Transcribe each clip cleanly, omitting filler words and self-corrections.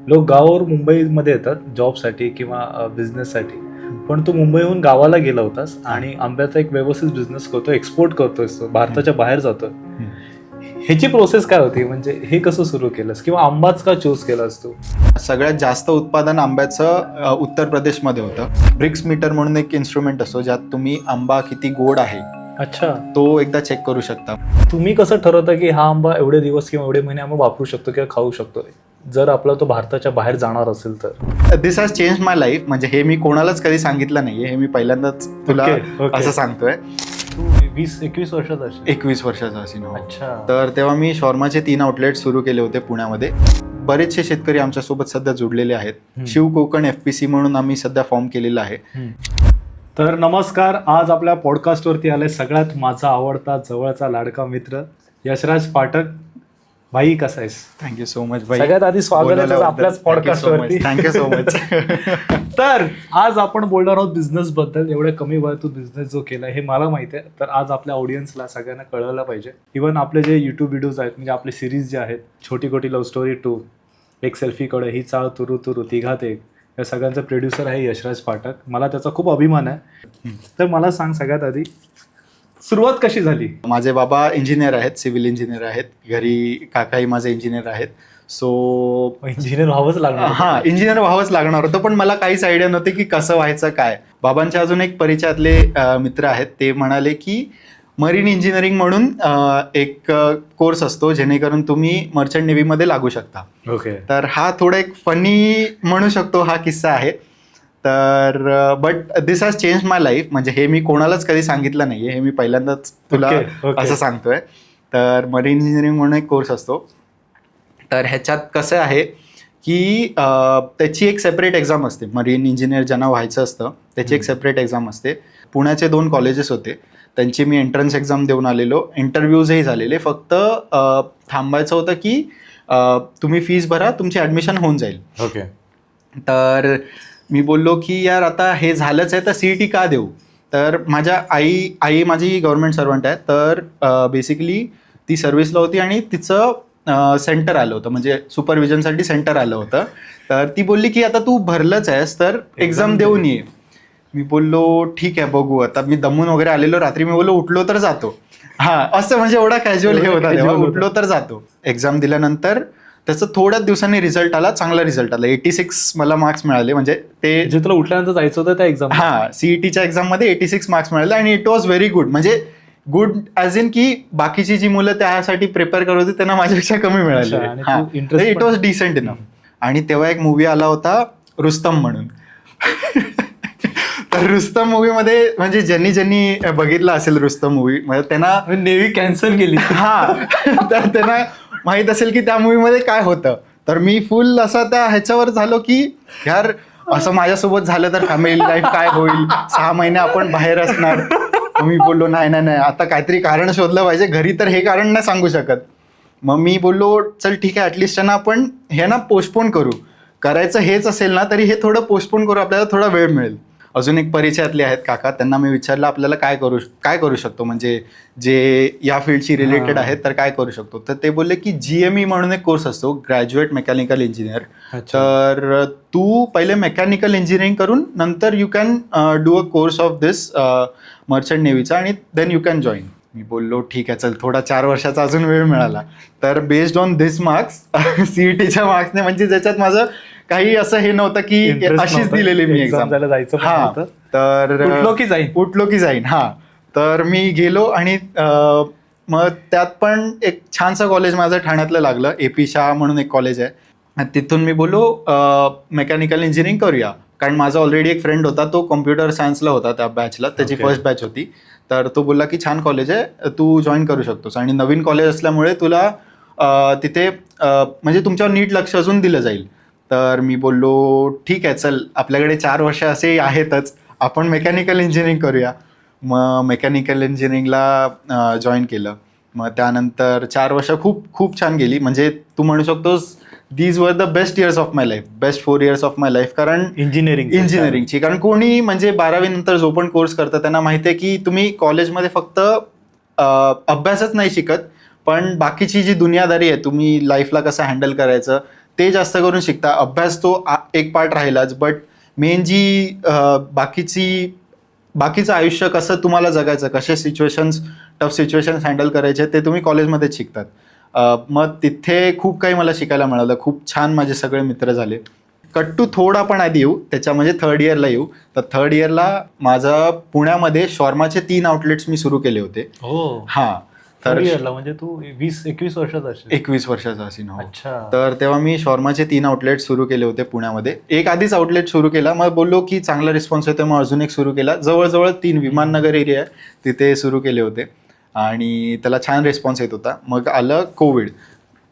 लोक गावावर मुंबईमध्ये येतात जॉबसाठी किंवा बिझनेससाठी, पण तू मुंबईहून गावाला गेला होतास आणि आंब्याचा एक व्यवस्थित बिझनेस करतो, एक्सपोर्ट करतोयस, तो भारताच्या बाहेर जातोय. ह्याची प्रोसेस काय होती, म्हणजे हे कसं सुरू केलंस किंवा आंबाच का चूज केलास तू? सगळ्यात जास्त उत्पादन आंब्याचं उत्तर प्रदेशमध्ये होतं. ब्रिक्स मीटर म्हणून एक इन्स्ट्रुमेंट असतो ज्यात तुम्ही आंबा किती गोड आहे अच्छा, तो एकदा चेक करू शकता. तुम्ही कसं ठरवता की हा आंबा एवढे दिवस किंवा एवढे महिने आम्ही वापरू शकतो किंवा खाऊ शकतो, जर आपला तो भारताच्या बाहेर जाणार असेल तर? दिस हॅज चेंज माय लाईफ. म्हणजे हे मी कोणालाच कधी सांगितलं नाहीये, हे मी पहिल्यांदाच तुला Okay. असं सांगतोय. तू 20-21 वर्षाचा असेल. 21 वर्षाचा असेल. अच्छा. तर तेव्हा मी शॉर्माचे 3 आउटलेट सुरू केले होते पुण्यामध्ये. बरेचसे शेतकरी आमच्यासोबत सध्या जुडलेले आहेत. शिव कोकण FPC म्हणून आम्ही सध्या फॉर्म केलेला आहे. तर नमस्कार, आज आपल्या पॉडकास्टवरती आलाय सगळ्यात माझा आवडता जवळचा लाडका मित्र यशराज पाठक. भाई, कसा आहेस? थँक्यू सो मच भाई. सगळ्यात आधी स्वागत आहे आपल्याच पॉडकास्टवरती. Thank you so much. तर आज आपण बोलणार आहोत बिझनेस बद्दल. एवढ्या कमी वयात तू बिझनेस जो केला हे मला माहिती आहे, तर आज आपल्या ऑडियन्सला सगळ्यांना कळलं पाहिजे. इव्हन आपले जे युट्यूब व्हिडिओज आहेत, म्हणजे आपले सिरीज जे आहेत, छोटी छोटी लव्ह स्टोरी 2, एक सेल्फीकडे, ही चाळ तुरु तुरु, तिघात एक, या सगळ्यांचा प्रोड्युसर आहे यशराज पाठक. मला त्याचा खूप अभिमान आहे. तर मला सांग, सगळ्यात आधी सुरुवात कशी झाली? माझे बाबा इंजिनियर आहेत, सिव्हिल इंजिनियर आहेत. घरी काकाही माझे इंजिनियर आहेत. सो इंजिनियर व्हावंच लागणार. हा, इंजिनियर व्हावंच लागणार होतं, पण मला काहीच आयडिया नव्हती की कसं व्हायचं काय. बाबांच्या अजून एक परिचयातले मित्र आहेत, ते म्हणाले की मरीन इंजिनिअरिंग म्हणून एक कोर्स असतो जेणेकरून तुम्ही मर्चंट नेव्हीमध्ये लागू शकता. ओके. तर हा थोडा एक फनी म्हणू शकतो हा किस्सा आहे. तर but this has change my life. म्हणजे हे मी कोणालाच कधी सांगितलं नाहीये, हे मी पहिल्यांदाच तुला Okay. असं सांगतोय. तर मरीन इंजिनिअरिंग म्हणून एक कोर्स असतो. तर ह्याच्यात कसं आहे की त्याची एक सेपरेट एक्झाम असते. मरीन इंजिनियर ज्यांना व्हायचं असतं त्याची एक सेपरेट एक्झाम असते. पुण्याचे 2 कॉलेजेस होते, त्यांची मी एंट्रन्स एक्झाम देऊन आलेलो. इंटरव्ह्यूजही झालेले. फक्त थांबायचं होतं की तुम्ही फीस भरा, तुमची ॲडमिशन होऊन जाईल. ओके. तर मी बोललो की यार आता हे झालंच आहे तर CET का देऊ. तर माझ्या आई माझी गव्हर्नमेंट सर्वंट आहे. तर बेसिकली ती सर्व्हिसला होती आणि तिचं सेंटर आलं होतं, म्हणजे सुपरविजनसाठी सेंटर आलं होतं. तर ती बोलली की आता तू भरलंच आहेस तर एक्झाम देऊन ये. मी बोललो ठीक आहे, बघू. आता मी दमून वगैरे आलेलो, रात्री मी बोललो उठलो तर जातो. हा, असं म्हणजे एवढा कॅज्युअल हे होता तेव्हा, उठलो तर जातो. एक्झाम दिल्यानंतर त्याचं थोड्याच दिवसांनी रिझल्ट आला, चांगला रिझल्ट आला. 86 मला मार्क्स मिळाले. म्हणजे ते जे तुला उठल्यानंतर जायचं होतं त्या एक्झाम? हा, CETच्या एक्झाममध्ये 86 मार्क्स मिळाले आणि इट वॉज व्हेरी गुड. म्हणजे गुड ॲज इन की बाकीची जी मुलं त्यासाठी प्रिपेअर करत होती त्यांना माझ्यापेक्षा कमी मिळाले. It was decent enough. आणि तेव्हा एक मूवी आला होता रुस्तम म्हणून. तर रुस्तम मूवीमध्ये म्हणजे ज्यांनी बघितला असेल रुस्तम मूवी, म्हणजे त्यांना नेव्ही कॅन्सल केली. हा, तर त्यांना माहित असेल की त्या मूवीमध्ये काय होतं. तर मी फुल असा त्या ह्याच्यावर झालो की यार असं माझ्यासोबत झालं तर फॅमिली लाईफ काय होईल, 6 महिने आपण बाहेर असणार. मी बोललो नाही, आता काहीतरी कारण शोधलं पाहिजे. घरी तर हे कारण नाही सांगू शकत. मग मी बोललो चल ठीक आहे, ॲटलिस्ट ना आपण हे ना पोस्टपोन करू. करायचं हेच असेल ना तरी हे थोडं पोस्टपोन करू, आपल्याला थोडा वेळ मिळेल. अजून एक परिचयातले आहेत काका, त्यांना मी विचारलं आपल्याला काय करू शकतो, म्हणजे जे या फील्डशी रिलेटेड आहेत तर काय करू शकतो. तर ते बोलले की GME म्हणून एक कोर्स असतो, ग्रॅज्युएट मेकॅनिकल इंजिनियर. तर तू पहिले मेकॅनिकल इंजिनिअरिंग करून नंतर you can do a course of this merchant नेव्हीचा आणि देन यू कॅन जॉईन. मी बोललो ठीक आहे, चल थोडा 4 वर्षाचा अजून वेळ मिळाला. तर बेस्ड ऑन दिस मार्क्स, CETच्या मार्क्सने, म्हणजे ज्याच्यात माझं काही असं हे नव्हतं की अशीच दिलेली मी एक्झाम. हा, तर उठलो की जाईन. हा, तर मी गेलो आणि मग त्यात पण एक छानसं कॉलेज माझं ठाण्यातलं लागलं, AP शाह म्हणून एक कॉलेज आहे. तिथून मी बोललो मेकॅनिकल इंजिनिअरिंग करूया. कारण माझा ऑलरेडी एक फ्रेंड होता, तो कॉम्प्युटर सायन्सला होता त्या बॅचला, त्याची फर्स्ट बॅच होती. तर तो बोलला की छान कॉलेज आहे, तू जॉईन करू शकतोस आणि नवीन कॉलेज असल्यामुळे तुला तिथे म्हणजे तुमच्यावर नीट लक्ष अजून दिलं जाईल. तर मी बोललो ठीक आहे, चल आपल्याकडे 4 वर्ष असे आहेतच, आपण मेकॅनिकल इंजिनिअरिंग करूया. मग मेकॅनिकल इंजिनिअरिंगला जॉईन केलं. मग त्यानंतर 4 वर्ष खूप छान गेली. म्हणजे तू म्हणू शकतोस these were the best years of my life, best 4 years of my life. कारण इंजिनिअरिंगची, कारण कोणी म्हणजे 12वी नंतर जो पण कोर्स करतं त्यांना माहिती आहे की तुम्ही कॉलेजमध्ये फक्त अभ्यासच नाही शिकत, पण बाकीची जी दुनियादारी आहे, तुम्ही लाईफला कसं हँडल करायचं ते जास्त करून शिकता. अभ्यास तो एक पार्ट राहिलाच, बट मेन जी बाकीचं आयुष्य कसं तुम्हाला जगायचं, कसे टफ सिच्युएशन्स हँडल करायचे ते तुम्ही कॉलेजमध्येच शिकतात. मग तिथे खूप काही मला शिकायला मिळालं. खूप छान माझे सगळे मित्र झाले. कट्टू थोडा पण आधी येऊ, त्याच्या म्हणजे थर्ड इयरला येऊ. तर थर्ड इयरला माझा पुण्यामध्ये शॉर्माचे 3 आउटलेट्स मी सुरू केले होते. हो, हां, तर म्हणजे तू 20-21 वर्षाचा असेल. 21 वर्षाचा असेल. हो. अच्छा. तर तेव्हा मी शॉर्माचे 3 आउटलेट सुरू केले होते पुण्यामध्ये. एक आधीच आउटलेट सुरू केला, मग बोललो की चांगला रिस्पॉन्स येतो, मग अजून एक सुरू केला. जवळजवळ 3 विमाननगर एरिया आहे, तिथे सुरू केले होते आणि त्याला छान रिस्पॉन्स येत होता. मग आलं कोविड,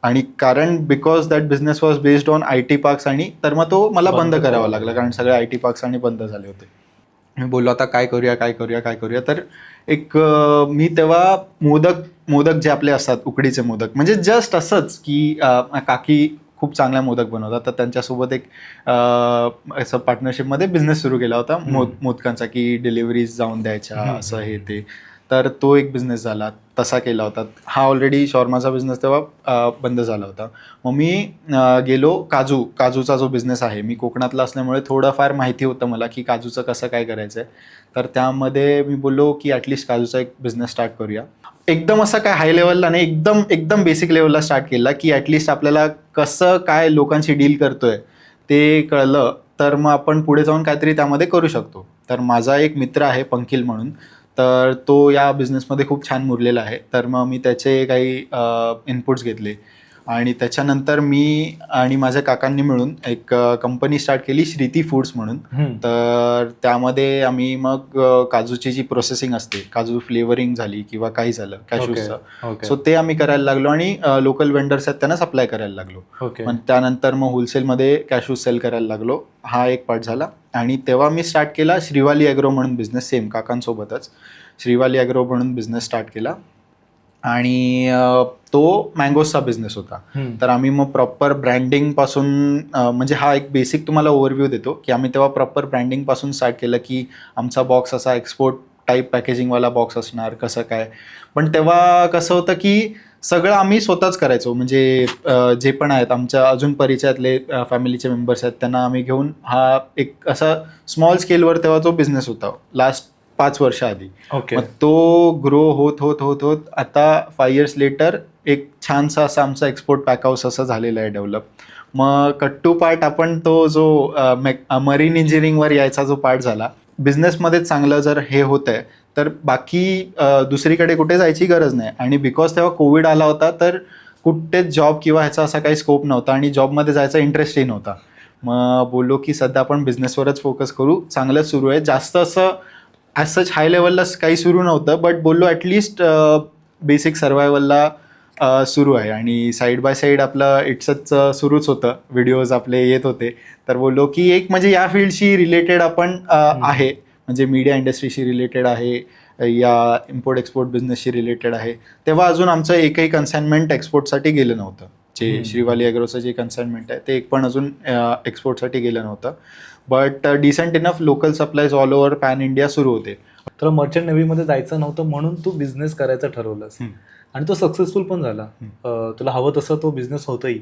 आणि कारण because that business was based on IT parks, आणि तर मग तो मला बंद करावा लागला, कारण सगळे IT पार्क्स आणि बंद झाले होते. मी बोललो आता काय करूया. तर मी तेव्हा मोदक जे आपले असतात, उकडीचे मोदक, म्हणजे जस्ट असंच की काकी खूप चांगल्या मोदक बनवतात, तर त्यांच्यासोबत एक असं पार्टनरशिपमध्ये बिझनेस सुरू केला होता मोदकांचा, की डिलिव्हरीज जाऊन द्यायच्या, असं हे ते. तर तो एक बिझनेस झाला, तसा केला होता. हा ऑलरेडी शॉर्माचा बिझनेस तेव्हा बंद झाला होता. मग मी गेलो काजूचा जो बिझनेस आहे, मी कोकणातला असल्यामुळे थोडंफार माहिती होतं मला की काजूचं कसं काय करायचं आहे. तर त्यामध्ये मी बोललो की ॲटलिस्ट काजूचा एक बिझनेस स्टार्ट करूया. एकदम असं काय हाय लेवलला नाही, एकदम बेसिक लेवलला स्टार्ट केला, की ॲटलिस्ट आपल्याला कसं काय लोकांशी डील करतोय ते कळलं, तर मग आपण पुढे जाऊन काहीतरी त्यामध्ये करू शकतो. तर माझा एक मित्र आहे पंकिल म्हणून, तर तो या बिझनेसमध्ये खूप छान मुरलेला आहे. तर मग मी त्याचे काही इनपुट्स घेतले, आणि त्याच्यानंतर मी आणि माझ्या काकांनी मिळून एक कंपनी स्टार्ट केली, श्रीती फूड्स म्हणून. तर त्यामध्ये आम्ही मग काजूची जी प्रोसेसिंग असते, काजू फ्लेवरिंग झाली किंवा काही झालं कॅशूजचं, सो ते आम्ही करायला लागलो, आणि लोकल वेंडर्स आहेत त्यांना सप्लाय करायला लागलो. पण त्यानंतर मग होलसेलमध्ये कॅशूज सेल करायला लागलो. हा एक पार्ट झाला. आणि तेव्हा मी स्टार्ट केला श्रीवाली ॲग्रो म्हणून बिझनेस, सेम काकांसोबतच श्रीवाली ॲग्रो म्हणून बिझनेस स्टार्ट केला. आणि तो मँगोजचा बिझनेस होता. तर आम्ही मग प्रॉपर ब्रँडिंगपासून, म्हणजे हा एक बेसिक तुम्हाला ओव्हरव्ह्यू देतो, की आम्ही तेव्हा प्रॉपर ब्रँडिंगपासून स्टार्ट केलं, की आमचा बॉक्स असा एक्सपोर्ट टाईप पॅकेजिंगवाला बॉक्स असणार, कसं काय. पण तेव्हा कसं होतं की सगळं आम्ही स्वतःच करायचो, म्हणजे जे पण आहेत आमच्या अजून परिचयातले फॅमिलीचे मेंबर्स आहेत त्यांना आम्ही घेऊन हा एक असा स्मॉल स्केलवर तेव्हा तो बिझनेस होता लास्ट 5 वर्ष आधी. मग तो ग्रो होत आता 5 years लेटर एक छानसा असा आमचा एक्सपोर्ट पॅक हाऊस असं झालेला आहे डेव्हलप. मग कट्टू पार्ट आपण तो जो मरीन इंजिनिअरिंगवर यायचा जो पार्ट झाला, बिझनेसमध्ये चांगलं जर हे होत आहे तर बाकी दुसरीकडे कुठे जायची गरज नाही. आणि बिकॉज तेव्हा कोविड आला होता, तर कुठेच जॉब किंवा ह्याचा असा काही स्कोप नव्हता, आणि जॉबमध्ये जायचा इंटरेस्टही नव्हता. मग बोललो की सध्या आपण बिझनेसवरच फोकस करू, चांगलंच सुरू आहे. जास्त असं ॲज सच हाय लेवलला काही सुरू नव्हतं, बट बोललो ॲटलिस्ट बेसिक सर्वायवलला सुरू आहे. आणि साईड बाय साईड आपलं इट्सच सुरूच होतं, व्हिडिओज आपले येत होते. तर बोललो की एक म्हणजे या फील्डशी रिलेटेड आपण आहे, म्हणजे मीडिया इंडस्ट्रीशी रिलेटेड आहे, या इम्पोर्ट एक्सपोर्ट बिझनेसशी रिलेटेड आहे. तेव्हा अजून आमचं एकही कन्साइनमेंट एक्सपोर्टसाठी गेलं नव्हतं. जे श्रीवाली ॲग्रोचं जे कन्साइनमेंट आहे ते एक पण अजून एक्सपोर्टसाठी गेलं नव्हतं. But decent enough local supplies all over pan India सुरू होते. तर मर्चंट नेव्हीमध्ये जायचं नव्हतं म्हणून तू बिझनेस करायचं ठरवलंस, आणि तो सक्सेसफुल पण झाला. तुला हवं तसं तो बिझनेस होतही.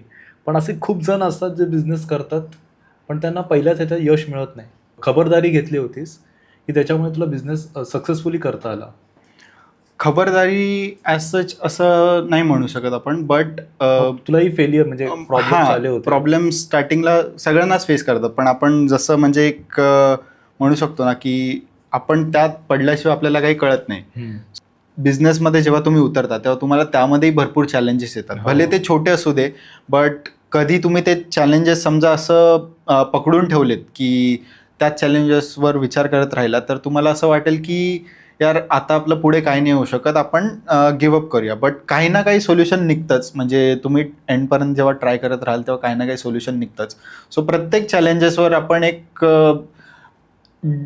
पण असे खूप जण असतात जे बिझनेस करतात पण त्यांना पहिल्याच ह्याच्यात यश मिळत नाही. खबरदारी घेतली होतीस की त्याच्यामुळे तुला बिझनेस सक्सेसफुली करता आला? खबरदारी ॲज सच असं नाही म्हणू शकत आपण, बट तुलाही फेलियर म्हणजे प्रॉब्लेम आले होते? प्रॉब्लेम स्टार्टिंगला सगळ्यांनाच फेस करतात, पण आपण जसं म्हणजे एक म्हणू शकतो ना की आपण त्यात पडल्याशिवाय आपल्याला काही कळत नाही. बिझनेसमध्ये जेव्हा तुम्ही उतरता तेव्हा तुम्हाला त्यामध्येही भरपूर चॅलेंजेस येतात, भले ते छोटे असू दे, बट कधी तुम्ही ते चॅलेंजेस समजा असं पकडून ठेवलेत की त्या चॅलेंजेसवर विचार करत राहिला, तर तुम्हाला असं वाटेल की यार आता आपलं पुढे काही नाही होऊ शकत, आपण गिवअप करूया. बट काही ना काही सोल्युशन निघतंच, म्हणजे तुम्ही एंडपर्यंत जेव्हा ट्राय करत राहाल तेव्हा काही ना काही सोल्युशन निघतंच. सो प्रत्येक चॅलेंजेसवर आपण एक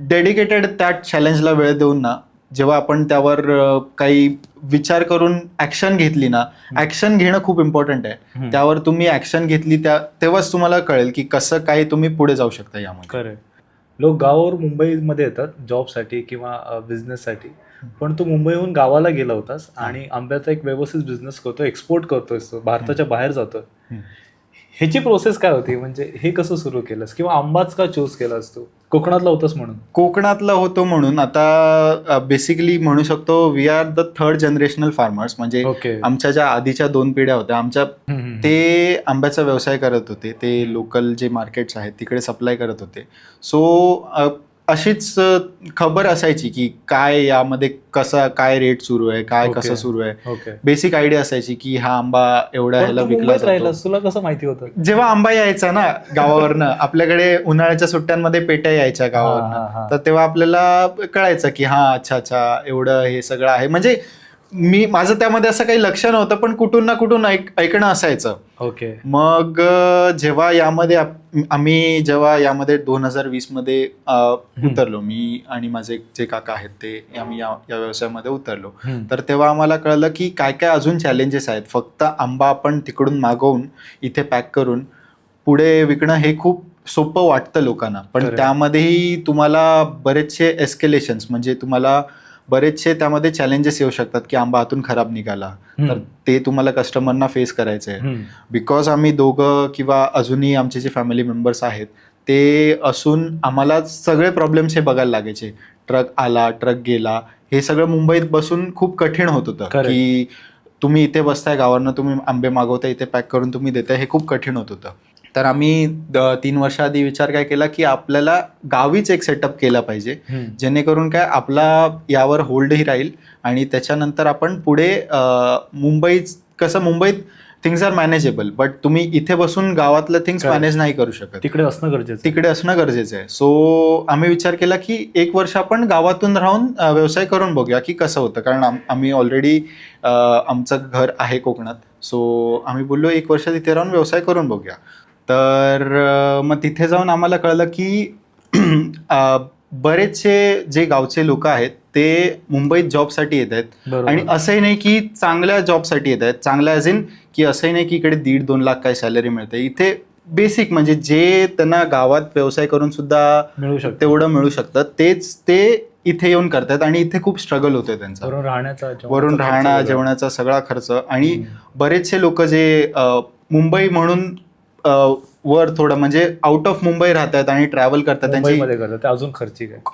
डेडिकेटेड त्या चॅलेंजला वेळ देऊन ना, जेव्हा आपण त्यावर काही विचार करून ॲक्शन घेतली ना, ॲक्शन घेणं खूप इम्पॉर्टंट आहे. त्यावर तुम्ही ॲक्शन घेतली तेव्हाच तुम्हाला कळेल की कसं काय तुम्ही पुढे जाऊ शकता यामध्ये. खरं. लोक गावावर मुंबईमध्ये येतात जॉबसाठी किंवा बिझनेससाठी, पण तू मुंबईहून गावाला गेला होतास आणि आंब्याचा एक व्यवस्थित बिझनेस करतो, एक्सपोर्ट करतोय, भारताच्या बाहेर जातोय. ह्याची प्रोसेस काय होती, म्हणजे हे कसं सुरू केलंस किंवा आंबाच का चूज केलास तू? कोकणातला होतास म्हणून? कोकणातला होतो म्हणून. आता बेसिकली म्हणू शकतो we are the third generational farmers. म्हणजे ओके. आमच्या ज्या आधीच्या 2 पिढ्या होत्या आमच्या, ते आंब्याचा व्यवसाय करत होते. ते लोकल जे मार्केट्स आहेत तिकडे सप्लाय करत होते. सो अशीच खबर असायची की काय यामध्ये काय रेट सुरू आहे, काय ओके. कसं सुरू आहे. ओके. बेसिक आयडिया असायची की हा आंबा एवढ्या ह्याला विकला जातो. राहिलास, तुला कसं माहिती होतं? जेव्हा आंबा यायचा ना गावावरनं, आपल्याकडे उन्हाळ्याच्या सुट्ट्यांमध्ये पेट्या यायच्या हा, गावावरनं, तर तेव्हा आपल्याला कळायचं की हा अच्छा एवढं हे सगळं आहे. म्हणजे माझं त्यामध्ये असं काही लक्ष नव्हतं, पण कुठून ना कुठून ऐकणं असायचं. ओके. मग जेव्हा आम्ही 2020 मध्ये उतरलो, मी आणि माझे जे काका आहेत ते, आम्ही या व्यवसायामध्ये उतरलो. तर तेव्हा आम्हाला कळलं की काय काय अजून चॅलेंजेस आहेत. फक्त आंबा आपण तिकडून मागवून इथे पॅक करून पुढे विकणं हे खूप सोपं वाटतं लोकांना, पण त्यामध्येही तुम्हाला बरेचसे एस्केलेशन्स, म्हणजे तुम्हाला बरेचसे त्यामध्ये चॅलेंजेस येऊ शकतात की आंबा आतून खराब निघाला तर ते तुम्हाला कस्टमरना फेस करायचं आहे. बिकॉज आम्ही दोघं किंवा अजूनही आमचे जे फॅमिली मेंबर्स आहेत ते असून आम्हाला सगळे प्रॉब्लेम्स हे बघायला लागायचे. ट्रक आला, ट्रक गेला, हे सगळं मुंबईत बसून खूप कठीण होत होतं की तुम्ही इथे बसताय गावावरनं, तुम्ही आंबे मागवताय, इथे पॅक करून तुम्ही देताय, हे खूप कठीण होत होतं. तर आम्ही 3 वर्ष आधी विचार काय केला की आपल्याला गावीच एक सेटअप केला पाहिजे, जेणेकरून काय आपला यावर होल्डही राहील आणि त्याच्यानंतर आपण पुढे मुंबईत थिंग्स आर मॅनेजेबल, बट तुम्ही इथे बसून गावातलं थिंग्स मॅनेज नाही करू शकत, तिकडे असणं गरजेचं आहे. सो आम्ही विचार केला की 1 वर्ष आपण गावातून राहून व्यवसाय करून बघूया की कसं होतं, कारण आम्ही ऑलरेडी आमचं घर आहे कोकणात. सो आम्ही बोललो 1 वर्ष तिथे राहून व्यवसाय करून बघूया. तर मग तिथे जाऊन आम्हाला कळलं की बरेचसे जे गावचे लोक आहेत ते मुंबईत जॉबसाठी येत आहेत, आणि असंही नाही की चांगल्या जॉबसाठी येत आहेत, चांगल्या ॲज इन की असंही नाही की इकडे 1.5-2 लाख काय सॅलरी मिळते. इथे बेसिक म्हणजे जे त्यांना गावात व्यवसाय करून सुद्धा तेवढं मिळू शकतं तेच ते इथे येऊन करतात, आणि इथे खूप स्ट्रगल होतोय त्यांचा, वरून राहणं, जेवणाचा सगळा खर्च. आणि बरेचसे लोक जे मुंबई म्हणून वर थोडं म्हणजे आउट ऑफ मुंबई राहतात आणि ट्रॅव्हल करतात, त्यांची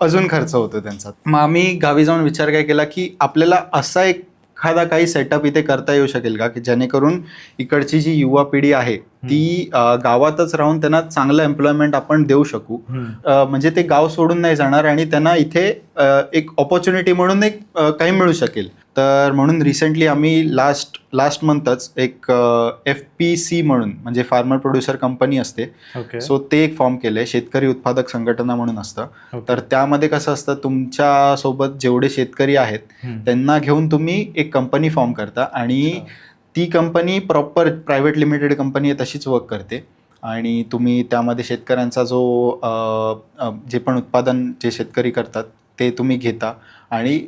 अजून खर्च होतो त्यांचा. मग आम्ही गावी जाऊन विचार काय केला की आपल्याला असा एखादा काही सेटअप इथे करता येऊ शकेल का की जेणेकरून इकडची जी युवा पिढी आहे ती गावातच राहून त्यांना चांगलं एम्प्लॉयमेंट आपण देऊ शकू, म्हणजे ते गाव सोडून नाही जाणार आणि त्यांना इथे एक ऑपॉर्च्युनिटी म्हणून काही मिळू शकेल. तर म्हणून रिसेंटली आम्ही लास्ट मंथच एक FPC म्हणून, म्हणजे फार्मर प्रोड्युसर कंपनी असते, सो ते एक फॉर्म केलंय, शेतकरी उत्पादक संघटना म्हणून असतं. तर त्यामध्ये कसं असतं, तुमच्या सोबत जेवढे शेतकरी आहेत त्यांना घेऊन तुम्ही एक कंपनी फॉर्म करता, आणि ती company proper private limited company आहे तशीच वर्क करते, आणि तुम्ही त्यामध्ये शेतकऱ्यांचा जे पण उत्पादन जे शेतकरी करतात ते तुम्ही घेता, आणि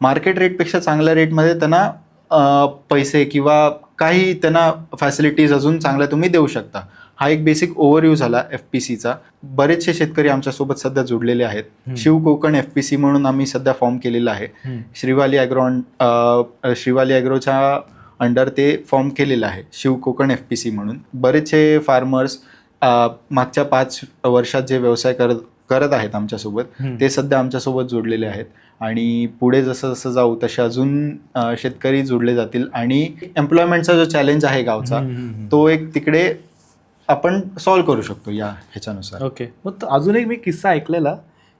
मार्केट रेटपेक्षा चांगल्या रेटमध्ये त्यांना पैसे किंवा काही त्यांना फॅसिलिटीज अजून चांगल्या तुम्ही देऊ शकता. हा एक बेसिक ओव्हरव्ह्यू झाला FPCचा. बरेचसे शेतकरी आमच्यासोबत सध्या जुडलेले आहेत. शिव कोकण FPC म्हणून आम्ही सध्या फॉर्म केलेला आहे. श्रीवाली ॲग्रोच्या अंडर ते फॉर्म केलेलं आहे, शिव कोकण FPC म्हणून. बरेचसे फार्मर्स मागच्या 5 वर्षात जे व्यवसाय करत आहेत आमच्यासोबत ते सध्या आमच्यासोबत जोडलेले आहेत, आणि पुढे जसं जसं जाऊ तसे अजून शेतकरी जोडले जातील, आणि एम्प्लॉयमेंटचा जो चॅलेंज आहे गावचा तो एक तिकडे आपण सॉल्व्ह करू शकतो या ह्याच्यानुसार. ओके. मग अजून एक मी किस्सा ऐकलेला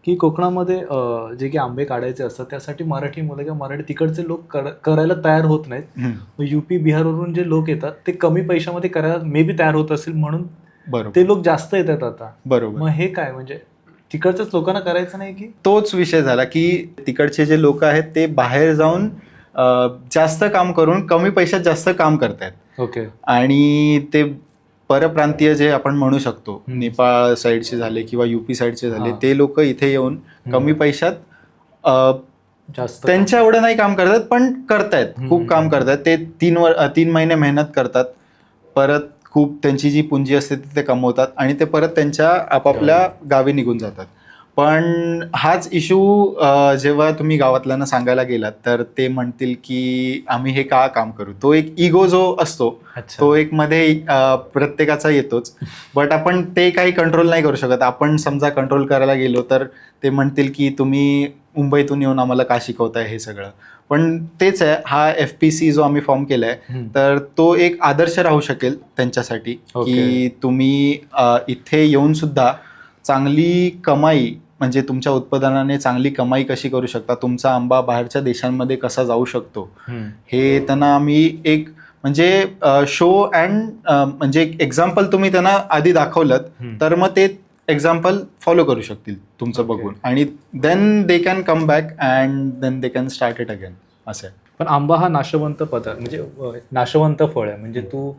की कोकणामध्ये जे काही आंबे काढायचे असतात त्यासाठी मराठी मुलं किंवा मराठी तिकडचे लोक करायला तयार होत नाहीत. UP बिहारवरून जे लोक येतात ते कमी पैशामध्ये करायला मे बी तयार होत असेल म्हणून ते लोक जास्त येतात आता. बरोबर. मग हे काय, म्हणजे तिकडच्याच लोकांना करायचं नाही की? तोच विषय झाला की तिकडचे जे लोक आहेत ते बाहेर जाऊन जास्त काम करून कमी पैशात जास्त काम करतायत. ओके. आणि ते परप्रांतीय जे आपण म्हणू शकतो, नेपाळ साईडचे झाले किंवा UP साईडचे झाले, ते लोक इथे येऊन कमी पैशात जास्त त्यांच्या एवढं नाही काम करतात, पण करतायत, खूप काम करतायत. ते 3 महिने मेहनत करतात, परत खूप त्यांची जी पुंजी असते ती ते कमवतात, आणि ते परत त्यांच्या आपापल्या गावी निघून जातात. पण हाच इशू जेव्हा तुम्ही गावातल्यांना सांगायला गेलात तर ते म्हणतील की आम्ही हे का काम करू. तो एक इगो जो असतो अच्छा. तो एक मध्ये प्रत्येकाचा येतोच. बट आपण ते काही कंट्रोल नाही करू शकत. आपण समजा कंट्रोल करायला गेलो तर ते म्हणतील की तुम्ही मुंबईतून येऊन आम्हाला का शिकवताय हे सगळं. पण तेच आहे, हा FPC जो आम्ही फॉर्म केलाय तर तो एक आदर्श राहू शकेल त्यांच्यासाठी की तुम्ही इथे येऊन सुद्धा चांगली कमाई म्हणजे तुमच्या उत्पादनाने चांगली कमाई कशी करू शकता, तुमचा आंबा बाहेरच्या देशांमध्ये कसा जाऊ शकतो हे त्यांना आम्ही एक म्हणजे शो अँड म्हणजे एक एक्झाम्पल तुम्ही त्यांना आधी दाखवलं तर मग ते एक्झाम्पल फॉलो करू शकतील तुमचं बघून आणि then they can come back and then they can start it again असं आहे. पण आंबा हा नाशवंत पदार्थ म्हणजे नाशवंत फळ आहे, म्हणजे तू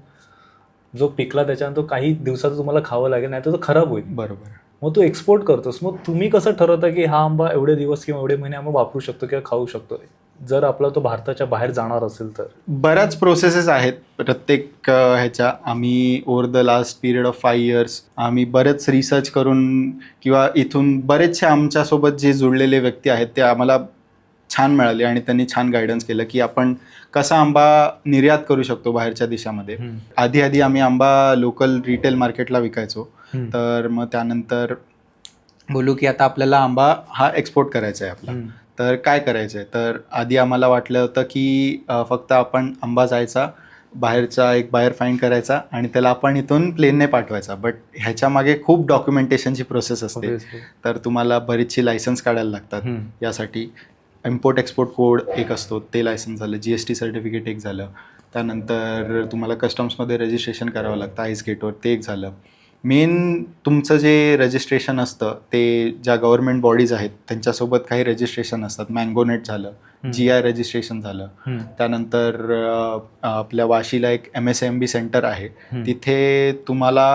जो पिकला त्याच्यानंतर काही दिवसात तुम्हाला खावं लागेल, नाही तर तो खराब होईल. बरोबर. मग तू एक्सपोर्ट करतोस, मग तुम्ही कसं ठरवता की हा आंबा एवढे दिवस किंवा एवढे महिने आम्ही वापरू शकतो किंवा खाऊ शकतो, जर आपला तो भारताच्या बाहेर जाणार असेल तर? बऱ्याच प्रोसेसेस आहेत प्रत्येक ह्याच्या. आम्ही over the last period of 5 years आम्ही बरेच रिसर्च करून किंवा इथून बरेचसे आमच्यासोबत जे जुळलेले व्यक्ती आहेत ते आम्हाला छान मिळाले आणि त्यांनी छान गायडन्स केलं की आपण कसा आंबा निर्यात करू शकतो बाहेरच्या देशामध्ये. आधी आम्ही आंबा लोकल रिटेल मार्केटला विकायचो, तर मग त्यानंतर बोलू की आता आपल्याला आंबा हा एक्सपोर्ट करायचा आहे आपला, तर काय करायचं आहे. तर आधी आम्हाला वाटलं होतं की फक्त आपण आंबा जायचा बाहेरचा एक बायर फाइंड करायचा आणि त्याला आपण इथून प्लेनने पाठवायचा. बट ह्याच्या मागे खूप डॉक्युमेंटेशनची प्रोसेस असते, तर तुम्हाला बरीचशी लायसन्स काढायला लागतात. यासाठी इम्पोर्ट एक्सपोर्ट कोड एक असतो, ते लायसन्स झालं. GST सर्टिफिकेट एक झालं. त्यानंतर तुम्हाला कस्टम्समध्ये रजिस्ट्रेशन करावं लागतं आईस गेटवर, ते एक झालं. मेन तुमचं जे रजिस्ट्रेशन असतं ते ज्या गव्हर्नमेंट बॉडीज आहेत त्यांच्यासोबत काही रजिस्ट्रेशन असतात. मँगोनेट झालं, GI रजिस्ट्रेशन झालं. त्यानंतर आपल्या वाशीला एक MSMB सेंटर आहे, तिथे तुम्हाला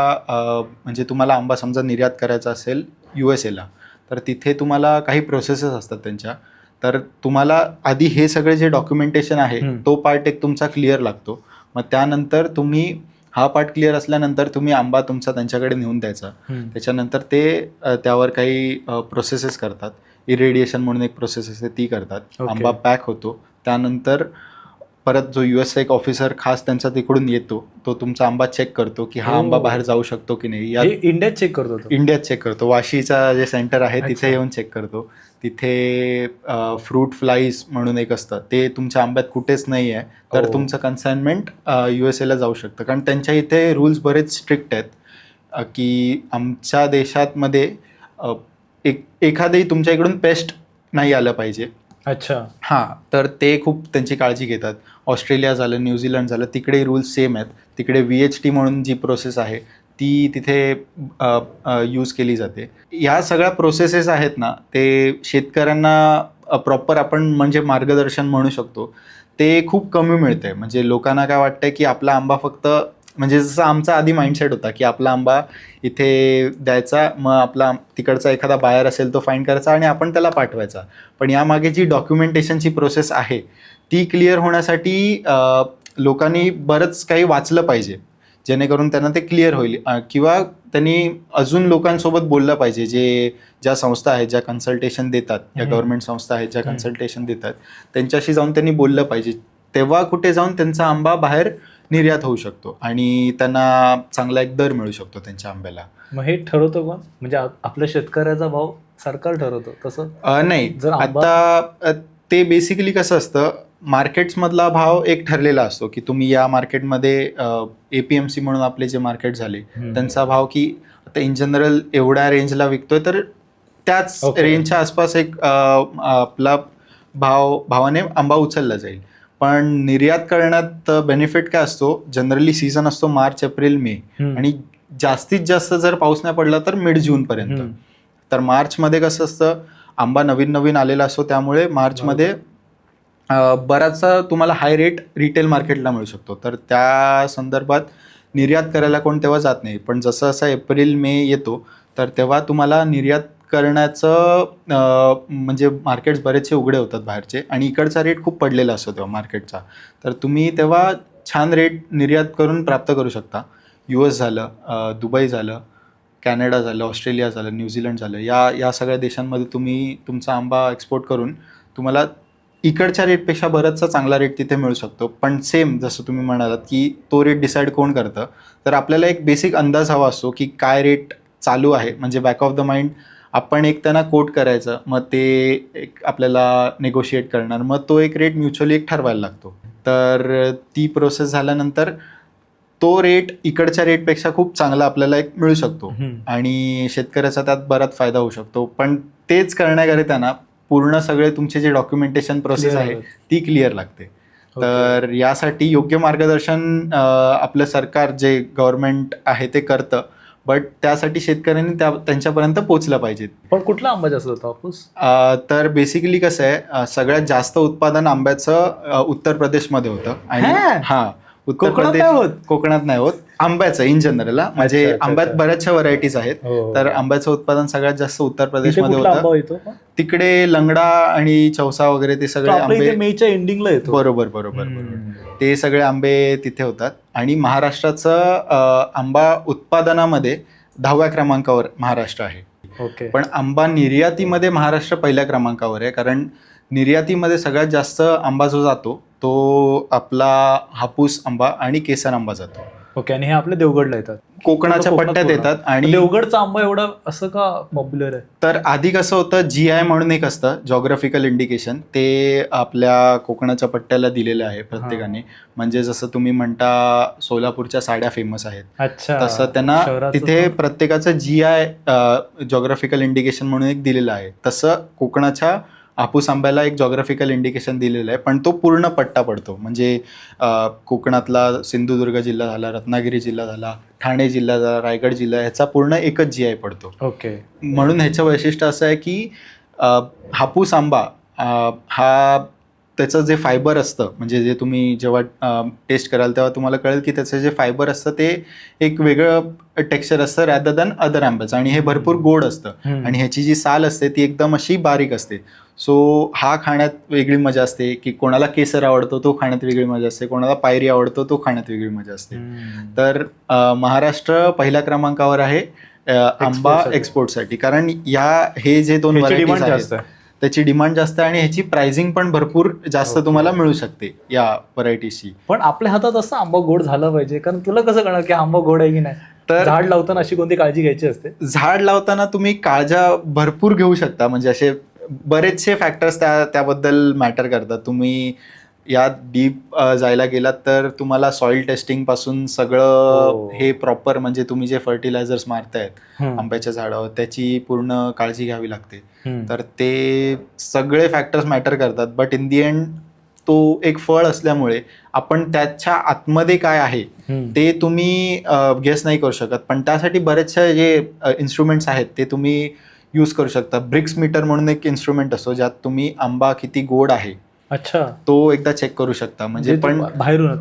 म्हणजे तुम्हाला आंबा समजा निर्यात करायचा असेल USA ला, तर तिथे तुम्हाला काही प्रोसेसेस असतात त्यांच्या. तर तुम्हाला आधी हे सगळे जे डॉक्युमेंटेशन आहे तो पार्ट एक तुमचा क्लिअर लागतो. मग त्यानंतर तुम्ही हा पार्ट क्लिअर असल्यानंतर तुम्ही आंबा तुमचा त्यांच्याकडे नेऊन द्यायचा. त्याच्यानंतर ते त्यावर काही प्रोसेसेस करतात. इरेडिएशन म्हणून एक प्रोसेस असते ती करतात. आंबा पॅक होतो. त्यानंतर परत जो US एक ऑफिसर खास त्यांचा तिकडून येतो, तो तुमचा आंबा चेक करतो की हा आंबा बाहेर जाऊ शकतो की नाही. इंडियात चेक करतो? इंडियात चेक करतो. वाशीचा जे सेंटर आहे तिथे येऊन चेक करतो. तिथे फ्रूट फ्लाईज म्हणून एक असतं, ते तुमच्या आंब्यात कुठेच नाही आहे, तर तुमचं कन्साइनमेंट USA ला जाऊ शकतं. कारण त्यांच्या इथे रूल्स बरेच स्ट्रिक्ट आहेत की आमच्या देशात मध्ये एखादंही तुमच्या इकडून पेस्ट नाही आलं पाहिजे. अच्छा. हां, तर ते खूप त्यांची काळजी घेतात. ऑस्ट्रेलिया झालं, न्यूझीलंड झालं, तिकडे रूल्स सेम आहेत. तिकडे VHT म्हणून जी प्रोसेस आहे ती तिथे यूज केली जाते. ह्या सगळ्या प्रोसेसेस आहेत ना, ते शेतकऱ्यांना प्रॉपर आपण म्हणजे मार्गदर्शन म्हणू शकतो, ते खूप कमी मिळते. म्हणजे लोकांना काय वाटतं की आपला आंबा फक्त म्हणजे जसं आमचा आधी माइंडसेट होता की आपला आंबा इथे द्यायचा, मग आपला तिकडचा एखादा बायर असेल तो फाइंड करायचा आणि आपण त्याला पाठवायचा. पण यामागे जी डॉक्युमेंटेशनची प्रोसेस आहे ती क्लिअर होण्यासाठी लोकांनी बरंच काही वाचलं पाहिजे, जेणेकरून त्यांना ते क्लिअर होईल. किंवा त्यांनी अजून लोकांसोबत बोललं पाहिजे, ज्या संस्था आहेत ज्या कन्सल्टेशन देतात, या गव्हर्नमेंट संस्था आहेत ज्या कन्सल्टेशन देतात, त्यांच्याशी जाऊन त्यांनी बोललं पाहिजे. तेव्हा कुठे जाऊन त्यांचा आंबा बाहेर निर्यात होऊ शकतो आणि त्यांना चांगला एक दर मिळू शकतो त्यांच्या आंब्याला. मग हे ठरवतो कोण? म्हणजे आपल्या शेतकऱ्याचा भाव सरकार ठरवतो तसं? नाही, आता ते बेसिकली कसं असतं, मार्केट्समधला भाव एक ठरलेला असतो की तुम्ही या मार्केटमध्ये APMC म्हणून आपले जे मार्केट झाले त्यांचा भाव की आता इन जनरल एवढ्या रेंजला विकतोय, तर त्याच रेंजच्या आसपास एक आपला भावाने आंबा उचलला जाईल. पण निर्यात करण्यात बेनिफिट काय असतो, जनरली सीझन असतो मार्च, एप्रिल, मे आणि जास्तीत जास्त जर पाऊस नाही पडला तर मिड जून पर्यंत. तर मार्चमध्ये कसं असतं, आंबा नवीन आलेला असतो, त्यामुळे मार्चमध्ये बराचसा तुम्हाला हाय रेट रिटेल मार्केटला मिळू शकतो. तर त्या संदर्भात निर्यात करायला कोण तेव्हा जात नाही. पण जसं एप्रिल मे येतो तर तेव्हा तुम्हाला निर्यात करण्याचं म्हणजे मार्केट्स बरेचसे उघडे होतात बाहेरचे आणि इकडचा रेट खूप पडलेला असतो तेव्हा मार्केटचा. तर तुम्ही तेव्हा छान रेट निर्यात करून प्राप्त करू शकता. US झालं, दुबई झालं, कॅनडा झालं, ऑस्ट्रेलिया झालं, न्यूझीलंड झालं, या सगळ्या देशांमध्ये तुम्ही तुमचा आंबा एक्सपोर्ट करून तुम्हाला इकडच्या रेटपेक्षा बराचसा चांगला रेट तिथे मिळू शकतो. पण सेम जसं तुम्ही म्हणालात की तो रेट डिसाईड कोण करतं, तर आपल्याला एक बेसिक अंदाज हवा असतो की काय रेट चालू आहे. म्हणजे बॅक ऑफ द माइंड आपण एक त्यांना कोट करायचं, मग ते एक आपल्याला नेगोशिएट करणार, मग तो एक रेट म्युच्युअली एक ठरवायला लागतो. तर ती प्रोसेस झाल्यानंतर तो रेट इकडच्या रेटपेक्षा खूप चांगला आपल्याला एक मिळू शकतो आणि शेतकऱ्याचा त्यात बराच फायदा होऊ शकतो. पण तेच करण्याकरिता ना पूर्ण सगळे तुमचे जे डॉक्युमेंटेशन प्रोसेस आहे ती क्लिअर लागते. तर यासाठी योग्य मार्गदर्शन आपलं सरकार जे गव्हर्नमेंट आहे ते करतं, बट त्यासाठी शेतकऱ्यांनी त्यांच्यापर्यंत पोहोचलं पाहिजेत. पण कुठला आंबा जास्त होता हापूस? तर बेसिकली कसं आहे, सगळ्यात जास्त उत्पादन आंब्याचं उत्तर प्रदेशमध्ये होतं. आणि हा, उत्तर प्रदेश, कोकणात नाही होत आंब्याचं इन जनरल. म्हणजे आंब्यात बऱ्याचशा व्हरायटीज आहेत. तर आंब्याचं उत्पादन सगळ्यात जास्त उत्तर प्रदेशमध्ये होतं. तिकडे लंगडा आणि चौसा वगैरे ते सगळे आंबे मेच्या एंडिंगला येतो. बरोबर ते सगळे आंबे तिथे होतात. आणि महाराष्ट्राचं आंबा उत्पादनामध्ये 10व्या क्रमांकावर महाराष्ट्र आहे. पण आंबा निर्यातीमध्ये महाराष्ट्र पहिल्या क्रमांकावर आहे, कारण निर्यातीमध्ये सगळ्यात जास्त आंबा जो जातो तो आपला हापूस आंबा आणि केसर आंबा जातो. ओके. आणि हे आपल्या देवगडला येतात, कोकणाच्या पट्ट्यात येतात. आणि देवगडचा आंबा एवढा असं का पॉप्युलर आहे? तर आधी कसं होतं, GI म्हणून एक असतं, जॉग्राफिकल इंडिकेशन, ते आपल्या कोकणाच्या पट्ट्याला दिलेलं आहे प्रत्येकाने. म्हणजे जसं तुम्ही म्हणता सोलापूरच्या साड्या फेमस आहेत, तसं त्यांना तिथे प्रत्येकाचं GI जॉग्राफिकल इंडिकेशन म्हणून एक दिलेलं आहे. तसं कोकणाच्या हापूस आंब्याला एक जॉग्राफिकल इंडिकेशन दिलेलं आहे, पण तो पूर्ण पट्टा पडतो. म्हणजे कोकणातला सिंधुदुर्ग जिल्हा झाला, रत्नागिरी जिल्हा झाला, ठाणे जिल्हा झाला, रायगड जिल्हा, ह्याचा पूर्ण एकच GI पडतो. ओके. म्हणून ह्याचं वैशिष्ट्य असं आहे की हापूस आंबा हा त्याचं जे फायबर असतं, म्हणजे जे तुम्ही जेव्हा टेस्ट कराल तेव्हा तुम्हाला कळेल की त्याचं जे फायबर असतं ते एक वेगळं टेक्स्चर असतं रॅदर दॅन अदर आंब्याचं. आणि हे भरपूर गोड असतं आणि ह्याची जी साल असते ती एकदम अशी बारीक असते. सो हा खाण्यात वेगळी मजा असते. की कोणाला केसर आवडतो तो खाण्यात वेगळी मजा असते, कोणाला पायरी आवडतो तो खाण्यात वेगळी मजा असते. तर महाराष्ट्र पहिल्या क्रमांकावर आहे आंबा एक्सपोर्टसाठी, कारण हे जे दोन व्हरायटीज आहेत त्याची डिमांड जास्त आहे आणि ह्याची प्राइसिंग पण भरपूर जास्त तुम्हाला मिळू शकते या व्हरायटीची. पण आपल्या हातात असं आंबा गोड झाला पाहिजे, कारण तुला कसं कळणार की आंबा गोड आहे की नाही? तर झाड लावताना अशी कोणती काळजी घ्यायची असते? झाड लावताना तुम्ही काळजा भरपूर घेऊ शकता. म्हणजे असे बरेचसे फॅक्टर्स त्याबद्दल मॅटर करतात. तुम्ही यात डीप जायला गेलात तर तुम्हाला सॉइल टेस्टिंग पासून सगळं हे प्रॉपर, म्हणजे तुम्ही जे फर्टिलायझर्स मारतायत आंब्याच्या झाडावर त्याची पूर्ण काळजी घ्यावी लागते. तर ते सगळे फॅक्टर्स मॅटर करतात. बट इन दी एंड तो एक फळ असल्यामुळे आपण त्याच्या आतमध्ये काय आहे ते तुम्ही गेस नाही करू शकत. पण त्यासाठी बरेचसे जे इन्स्ट्रुमेंट्स आहेत ते तुम्ही यूज करू शकता. ब्रिक्स मीटर म्हणून एक इन्स्ट्रुमेंट असतो ज्यात तुम्ही आंबा किती गोड आहे तो एकदा चेक करू शकता. म्हणजे पण बाहेरून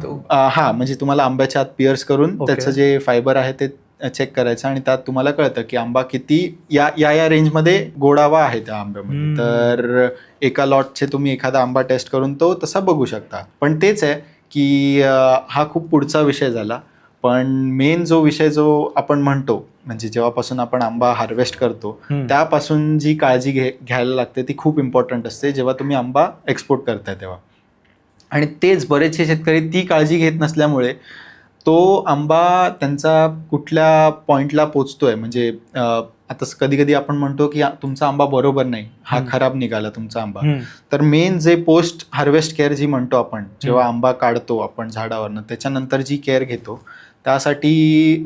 म्हणजे तुम्हाला आंब्याच्या आत पिअर्स करून त्याचं जे फायबर आहे ते चेक करायचं आणि त्यात तुम्हाला कळतं की आंबा किती या रेंजमध्ये गोडावा आहे त्या आंब्यामध्ये. तर एका लॉटचे तुम्ही एखादा आंबा टेस्ट करून तो तसा बघू शकता. पण तेच आहे की हा खूप पुढचा विषय झाला. पण मेन जो विषय जो आपण म्हणतो, म्हणजे जेव्हापासून आपण आंबा हार्वेस्ट करतो त्यापासून जी काळजी घ्यायला लागते ती खूप इम्पॉर्टंट असते जेव्हा तुम्ही आंबा एक्सपोर्ट करताय तेव्हा. आणि तेच बरेचसे शेतकरी ती काळजी घेत नसल्यामुळे तो आंबा त्यांचा कुठल्या पॉइंटला पोचतोय. म्हणजे आता कधी कधी आपण म्हणतो की तुमचा आंबा बरोबर नाही, हा खराब निघाला तुमचा आंबा. तर मेन जे पोस्ट हार्वेस्ट केअर जी म्हणतो आपण, जेव्हा आंबा काढतो आपण झाडावरनं त्याच्यानंतर जी केअर घेतो त्यासाठी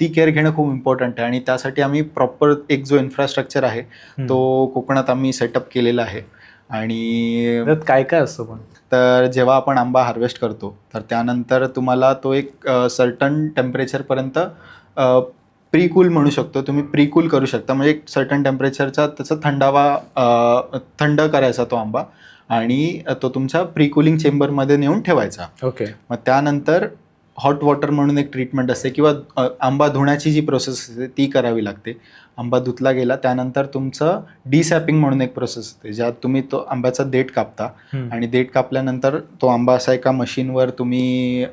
ती केअर घेणं खूप इम्पॉर्टंट आहे. आणि त्यासाठी आम्ही प्रॉपर एक जो इन्फ्रास्ट्रक्चर आहे तो कोकणात आम्ही सेटअप केलेला आहे. आणि काय काय असतं पण, तर जेव्हा आपण आंबा हार्वेस्ट करतो तर त्यानंतर तुम्हाला तो एक सर्टन टेम्परेचरपर्यंत प्रीकूल म्हणू शकतो, तुम्ही प्रीकूल करू शकता. म्हणजे एक सर्टन टेम्परेचरचा त्याचा थंड करायचा तो आंबा आणि तो तुमच्या प्रीकूलिंग चेंबरमध्ये नेऊन ठेवायचा. ओके. मग त्यानंतर हॉट वॉटर म्हणून एक ट्रीटमेंट असते किंवा आंबा धुण्याची जी प्रोसेस असते ती करावी लागते. आंबा धुतला गेला त्यानंतर तुमचं डिसॅपिंग म्हणून एक प्रोसेस असते ज्यात तुम्ही तो आंब्याचा देठ कापता आणि देठ कापल्यानंतर तो आंबा असा एका मशीनवर तुम्ही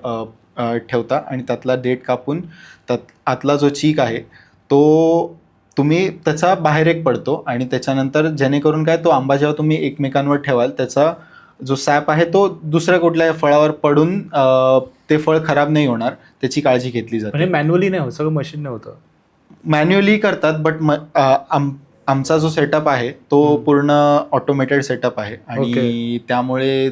ठेवता आणि त्यातला देठ कापून त्यात आतला जो चीक आहे तो तुम्ही त्याचा बाहेर एक पडतो आणि त्याच्यानंतर जेणेकरून काय तो आंबा जेव्हा तुम्ही एकमेकांवर ठेवाल त्याचा जो सॅप आहे तो दुसऱ्या कुठल्या फळावर पडून ते फळ खराब नाही होणार, त्याची काळजी घेतली जाते. म्हणजे मॅन्युअली नाही होत, सगळं मशीनने होतं. मॅन्युअली करतात बट आमचा जो सेटअप आहे तो पूर्ण ऑटोमेटेड सेटअप आहे आणि त्यामुळे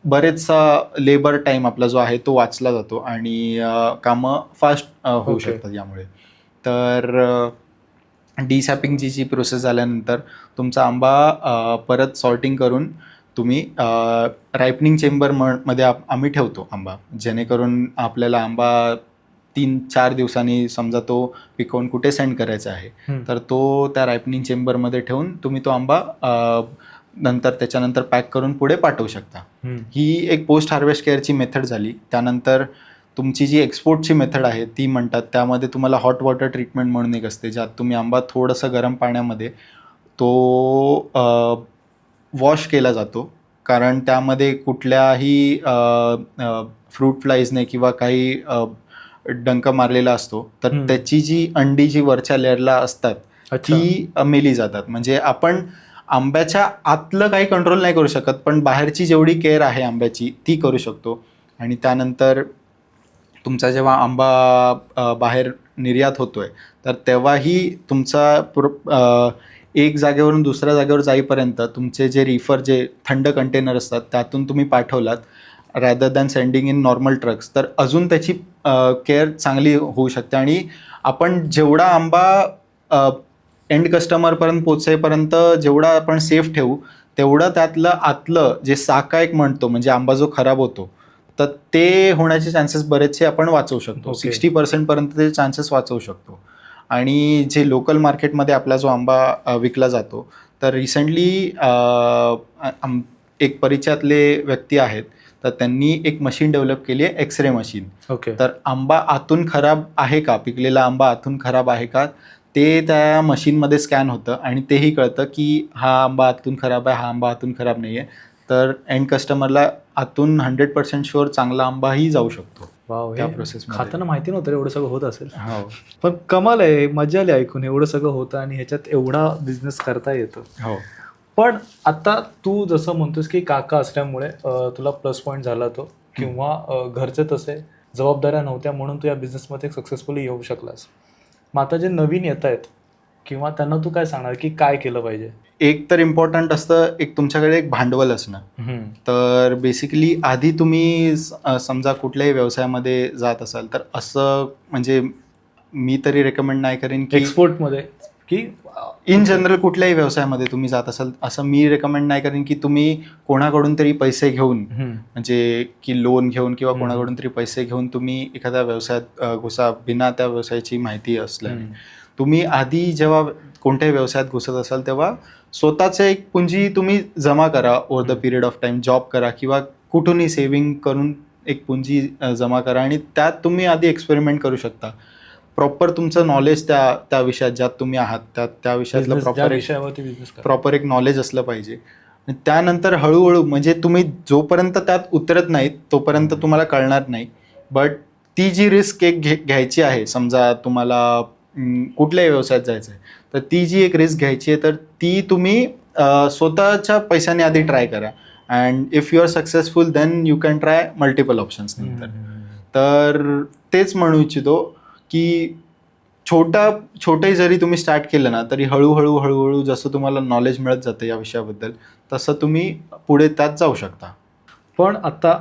बरेचसा लेबर टाइम आपला जो आहे तो वाचला जातो आणि कामं फास्ट होऊ शकतात यामुळे. तर डिसॅपिंगची जी प्रोसेस झाल्यानंतर तुमचा आंबा परत सॉर्टिंग करून तुम्ही रायपनिंग चेंबर मध्ये आम्ही ठेवतो आंबा, जेणेकरून आपल्याला आंबा 3-4 दिवसांनी समजा तो पिकवून कुठे सेंड करायचा आहे तर तो त्या रायपनिंग चेंबरमध्ये ठेवून तुम्ही तो आंबा नंतर त्याच्यानंतर पॅक करून पुढे पाठवू शकता. ही एक पोस्ट हार्वेस्ट केअरची मेथड झाली. त्यानंतर तुमची जी एक्सपोर्टची मेथड आहे ती म्हणतात, त्यामध्ये तुम्हाला हॉट वॉटर ट्रीटमेंट म्हणून एक असते, ज्यात तुम्ही आंबा थोडंसं गरम पाण्यामध्ये तो वॉश केला जातो, कारण त्यामध्ये कुठल्याही फ्रूट फ्लाईजने किंवा काही डंक मारलेला असतो तर त्याची जी अंडी जी वरच्या लेअरला असतात ती मेली जातात. म्हणजे आपण आंब्याच्या आतलं काही कंट्रोल नाही करू शकत, पण बाहेरची जेवढी केअर आहे आंब्याची ती करू शकतो. आणि त्यानंतर तुमचा जेव्हा आंबा बाहेर निर्यात होतोय तर तेव्हाही तुमचा एक जागेवरून दुसऱ्या जागेवर जाईपर्यंत तुमचे जे रिफर जे थंड कंटेनर असतात त्यातून तुम्ही पाठवलात rather than sending in normal trucks तर अजून त्याची केअर चांगली होऊ शकते. आणि आपण जेवढा आंबा एंड कस्टमरपर्यंत पोचेपर्यंत जेवढा आपण सेफ ठेवू तेवढं त्यातलं आतलं जे साका एक म्हणतो म्हणजे आंबा जो खराब होतो तर ते होण्याचे चान्सेस बरेचसे आपण वाचवू शकतो. 60% पर्यंत ते चान्सेस वाचवू शकतो. आणि जे लोकल मार्केटमध्ये आपला जो आंबा विकला जातो तर रिसेंटली एक परिचयातले व्यक्ती आहेत तर त्यांनी एक मशीन डेव्हलप केली आहे, एक्सरे मशीन. तर आंबा आतून खराब आहे का, पिकलेला आंबा आतून खराब आहे का ते त्या मशीनमध्ये स्कॅन होतं आणि तेही कळतं की हा आंबा आतून खराब आहे, हा आंबा आतून खराब नाही आहे. तर एंड कस्टमरला आतून 100% शुअर चांगला आंबाही जाऊ शकतो. त्या प्रोसेस खाताना माहिती नव्हतं एवढं सगळं होत असेल. हो, पण कमाल आहे, मजा आली ऐकून एवढं सगळं होतं आणि ह्याच्यात एवढा बिझनेस करता येतो. हो. पण आता तू जसं म्हणतोस की काका असल्यामुळे तुला प्लस पॉईंट झाला तो, किंवा घरचे तसे जबाबदाऱ्या नव्हत्या म्हणून तू या बिझनेसमध्ये सक्सेसफुली येऊ शकलास. मग आता जे नवीन येत आहेत किंवा त्यांना तू काय सांगणार की काय केलं पाहिजे? एक तर इम्पॉर्टंट असतं एक तुमच्याकडे एक भांडवल असणं. तर बेसिकली आधी तुम्ही समजा कुठल्याही व्यवसायामध्ये जात असाल तर असं म्हणजे मी तरी रेकमेंड नाही करेन की एक्सपोर्टमध्ये की इन जनरल कुठल्याही व्यवसायामध्ये तुम्ही जात असाल असं मी रेकमेंड नाही करेन की तुम्ही कोणाकडून तरी पैसे घेऊन म्हणजे की लोन घेऊन किंवा कोणाकडून तरी पैसे घेऊन तुम्ही एखाद्या व्यवसायात घुसा बिना त्या व्यवसायाची माहिती असल्याने. तुम्ही आधी जेव्हा कोणत्याही व्यवसायात घुसत असाल तेव्हा स्वतःचे एक पुंजी तुम्ही जमा करा over the period of time. Job करा किंवा कुठूनही सेव्हिंग करून एक पुंजी जमा करा आणि त्यात तुम्ही आधी एक्सपेरिमेंट करू शकता. प्रॉपर तुमचं नॉलेज त्या विषयात ज्यात तुम्ही आहात त्या विषयातलं प्रॉपर एक नॉलेज असलं पाहिजे. आणि त्यानंतर हळूहळू म्हणजे तुम्ही जोपर्यंत त्यात उतरत नाहीत तोपर्यंत तुम्हाला कळणार नाही. बट ती जी रिस्क एक घ्यायची आहे, समजा तुम्हाला कुठल्याही व्यवसायात जायचं आहे तर ती जी एक रिस्क घ्यायची आहे तर ती तुम्ही स्वतःच्या पैशाने आधी ट्राय करा. And if you are successful then you can try multiple options नंतर. तर तेच म्हणू इच्छितो की छोटे जरी तुम्ही स्टार्ट केलं ना तरी हळूहळू जसं तुम्हाला नॉलेज मिळत जातं या विषयाबद्दल तसं तुम्ही पुढे त्यात जाऊ शकता. पण आता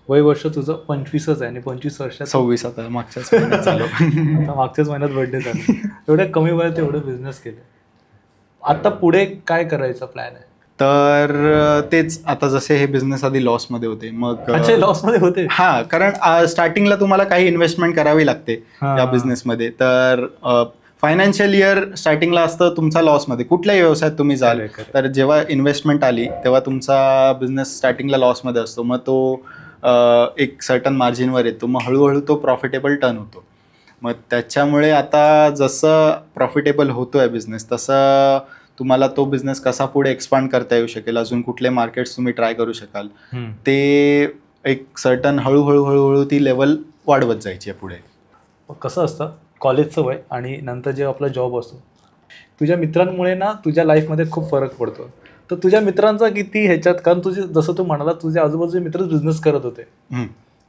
वय वर्ष तुझं 25च आहे आणि 25 वर्षात 26 आता मागच्याच महिन्यात झालो. आता मागच्याच महिन्यात बर्थडे झाला. एवढ्या कमी वयात एवढं बिझनेस केलं. आता पुढे काय करायचा प्लॅन आहे? तर तेच आता जसे हे बिझनेस आधी लॉसमध्ये होते मग लॉसमध्ये होते. हा, कारण स्टार्टिंगला तुम्हाला काही इन्व्हेस्टमेंट करावी लागते या बिझनेसमध्ये. तर फायनान्शियल इयर स्टार्टिंगला असतं तुमचा लॉसमध्ये. कुठल्याही व्यवसायात तुम्ही जाल तर जेव्हा इन्व्हेस्टमेंट आली तेव्हा तुमचा बिझनेस स्टार्टिंगला लॉसमध्ये असतो. मग तो एक सर्टन मार्जिनवर येतो. मग हळूहळू तो प्रॉफिटेबल टर्न होतो. मग त्याच्यामुळे आता जसं प्रॉफिटेबल होतो आहे बिझनेस तसं तुम्हाला तो बिझनेस कसा पुढे एक्सपांड करता येऊ शकेल, अजून कुठले मार्केट्स तुम्ही ट्राय करू शकाल, ते एक सर्टन हळूहळू ती लेवल वाढवत जायची आहे पुढे. कसं असतं कॉलेजचं वय आणि नंतर जेव्हा आपला जॉब असतो, तुझ्या मित्रांमुळे ना तुझ्या लाईफमध्ये खूप फरक पडतो. तर तुझ्या मित्रांचा किती ह्याच्यात, कारण तुझे जसं तू म्हणाला तुझे आजूबाजूचे मित्र बिझनेस करत होते,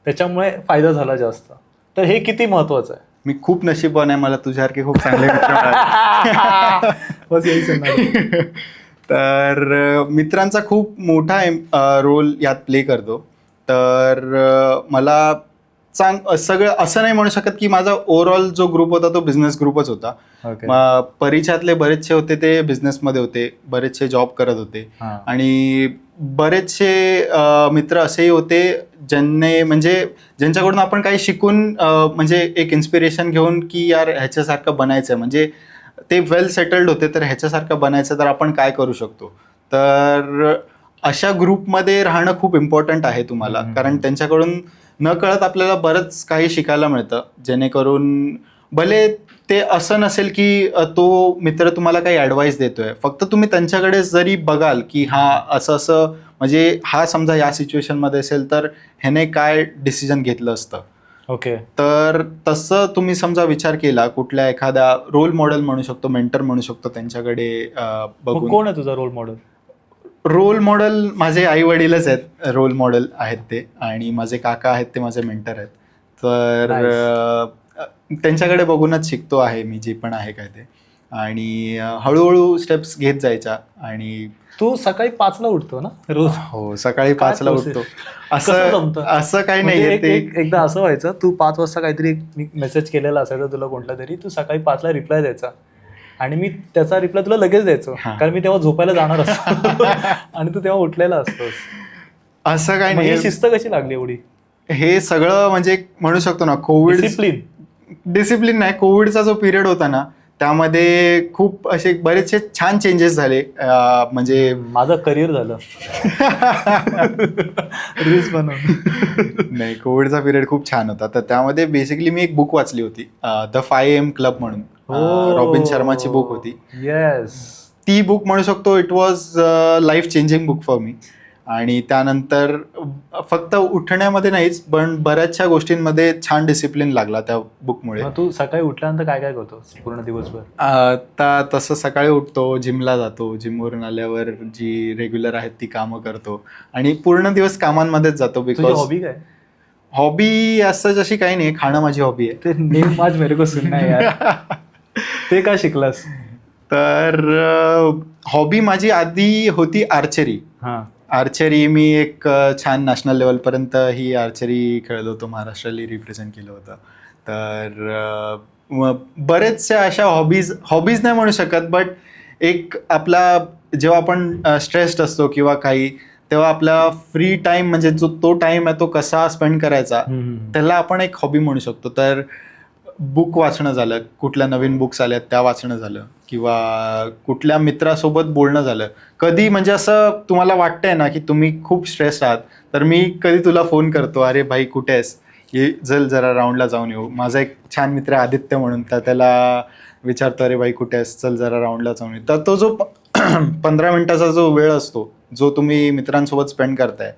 त्याच्यामुळे फायदा झाला जास्त. तर हे किती महत्वाचं आहे? मी खूप नशीबवान आहे, मला तुझ्यासारखे खूप चांगले मित्र मिळाले. बस यही सांगणार. तर मित्रांचा खूप मोठा रोल यात प्ले करतो. तर मला सगळं असं नाही म्हणू शकत की माझा ओव्हरऑल जो ग्रुप होता तो बिझनेस ग्रुपच होता. Okay. परिचयातले बरेचसे होते ते बिझनेसमध्ये होते, बरेचसे जॉब करत होते हा. आणि बरेचसे मित्र असेही होते ज्यांच्याकडून आपण काही शिकून म्हणजे एक इन्स्पिरेशन घेऊन की यार ह्याच्यासारखं बनायचं, म्हणजे ते वेल सेटल्ड होते, तर ह्याच्यासारखं बनायचं तर आपण काय करू शकतो. तर अशा ग्रुपमध्ये राहणं खूप इम्पॉर्टंट आहे तुम्हाला, कारण त्यांच्याकडून न कळत आपल्याला बरंच काही शिकायला मिळतं, जेणेकरून भले ते असं नसेल की तो मित्र तुम्हाला काही ॲडवाईस देतोय, फक्त तुम्ही त्यांच्याकडे जरी बघाल की हा असं असं, म्हणजे हा समजा या सिच्युएशनमध्ये असेल तर ह्याने काय डिसिजन घेतलं असतं. ओके. तर तसं तुम्ही समजा विचार केला, कुठल्या एखाद्या रोल मॉडेल म्हणू शकतो, मेंटर म्हणू शकतो, त्यांच्याकडे बघून. कोण आहे तुझा रोल मॉडेल? रोल मॉडेल माझे आई वडीलच आहेत, रोल मॉडेल आहेत ते, आणि माझे काका आहेत ते माझे मेंटर आहेत. तर त्यांच्याकडे बघूनच शिकतो आहे मी जे पण आहे काय ते, आणि हळूहळू स्टेप्स घेत जायच्या. आणि तू सकाळी 5ला उठतो ना रोज? हो, सकाळी काय 5ला process? उठतो. कसं जमतं? असं काही म्हणजे नाही. एकदा असं व्हायचं, तू 5 वाजता काहीतरी मेसेज केलेला असायचा तुला कोणता तरी, तू सकाळी 5ला रिप्लाय द्यायचा आणि मी त्याचा रिप्लाय तुला लगेच द्यायचो, कारण मी तेव्हा झोपायला जाणार असतो आणि तू तेव्हा उठलेला असतोस. असं काही मग ही नाही. शिस्त कशी लागली एवढी? हे सगळं म्हणजे म्हणू शकतो ना, कोविड डिसिप्लिन नाही, कोविडचा जो पिरियड होता ना, त्यामध्ये खूप असे बरेचसे छान चेंजेस झाले. म्हणजे माझं करिअर झालं रील्स बनवून. नाही, कोविडचा पिरियड खूप छान होता. तर त्यामध्ये बेसिकली मी एक बुक वाचली होती, द 5 AM क्लब म्हणून, रॉबिन शर्माची बुक होती. येस. ती बुक म्हणू शकतो it was life changing book for me. आणि त्यानंतर फक्त उठण्यामध्ये नाहीच, पण बऱ्याचशा गोष्टींमध्ये छान डिसिप्लिन लागला त्या बुकमुळे. तू सकाळी उठल्यानंतर काय काय करतोस पूर्ण दिवसभर? आता तसं सकाळी उठतो, जिमला जातो, जिमवरून आल्यावर जी रेग्युलर आहेत ती कामं करतो आणि पूर्ण दिवस कामांमध्येच जातो. बिकॉज हॉबी काय? हॉबी असं जशी काही नाही, खाणं माझी हॉबी आहे. ते नेम आज मेरे को सुनना है यार. ते का शिकलास? तर हॉबी माझी आधी होती आर्चरी. आर्चरी मी एक छान नॅशनल लेवलपर्यंत ही आर्चरी खेळलो होतो, महाराष्ट्राला रिप्रेझेंट केलं होतं. तर बरेचशा अशा हॉबीज नाही म्हणू शकत, बट एक आपला जेव्हा आपण स्ट्रेस्ड असतो किंवा काही, तेव्हा आपला फ्री टाइम म्हणजे जो तो टाइम आहे तो कसा स्पेंड करायचा, त्याला आपण एक हॉबी म्हणू शकतो. तर बुक वाचणं झालं, कुठल्या नवीन बुक्स आल्यात त्या वाचणं झालं, किंवा कुठल्या मित्रासोबत बोलणं झालं. कधी म्हणजे असं तुम्हाला वाटतंय ना की तुम्ही खूप स्ट्रेस्ड आहात, तर मी कधी तुला फोन करतो, अरे भाई कुठे आहेस, ये चल जरा राऊंडला जाऊन येऊ. माझा एक छान मित्र आदित्य म्हणून, तर त्याला विचारतो, अरे भाई कुठे आहेस, चल जरा राऊंडला जाऊन येऊ. तर तो जो 15 मिनिटाचा जो वेळ असतो जो तुम्ही मित्रांसोबत स्पेंड करताय,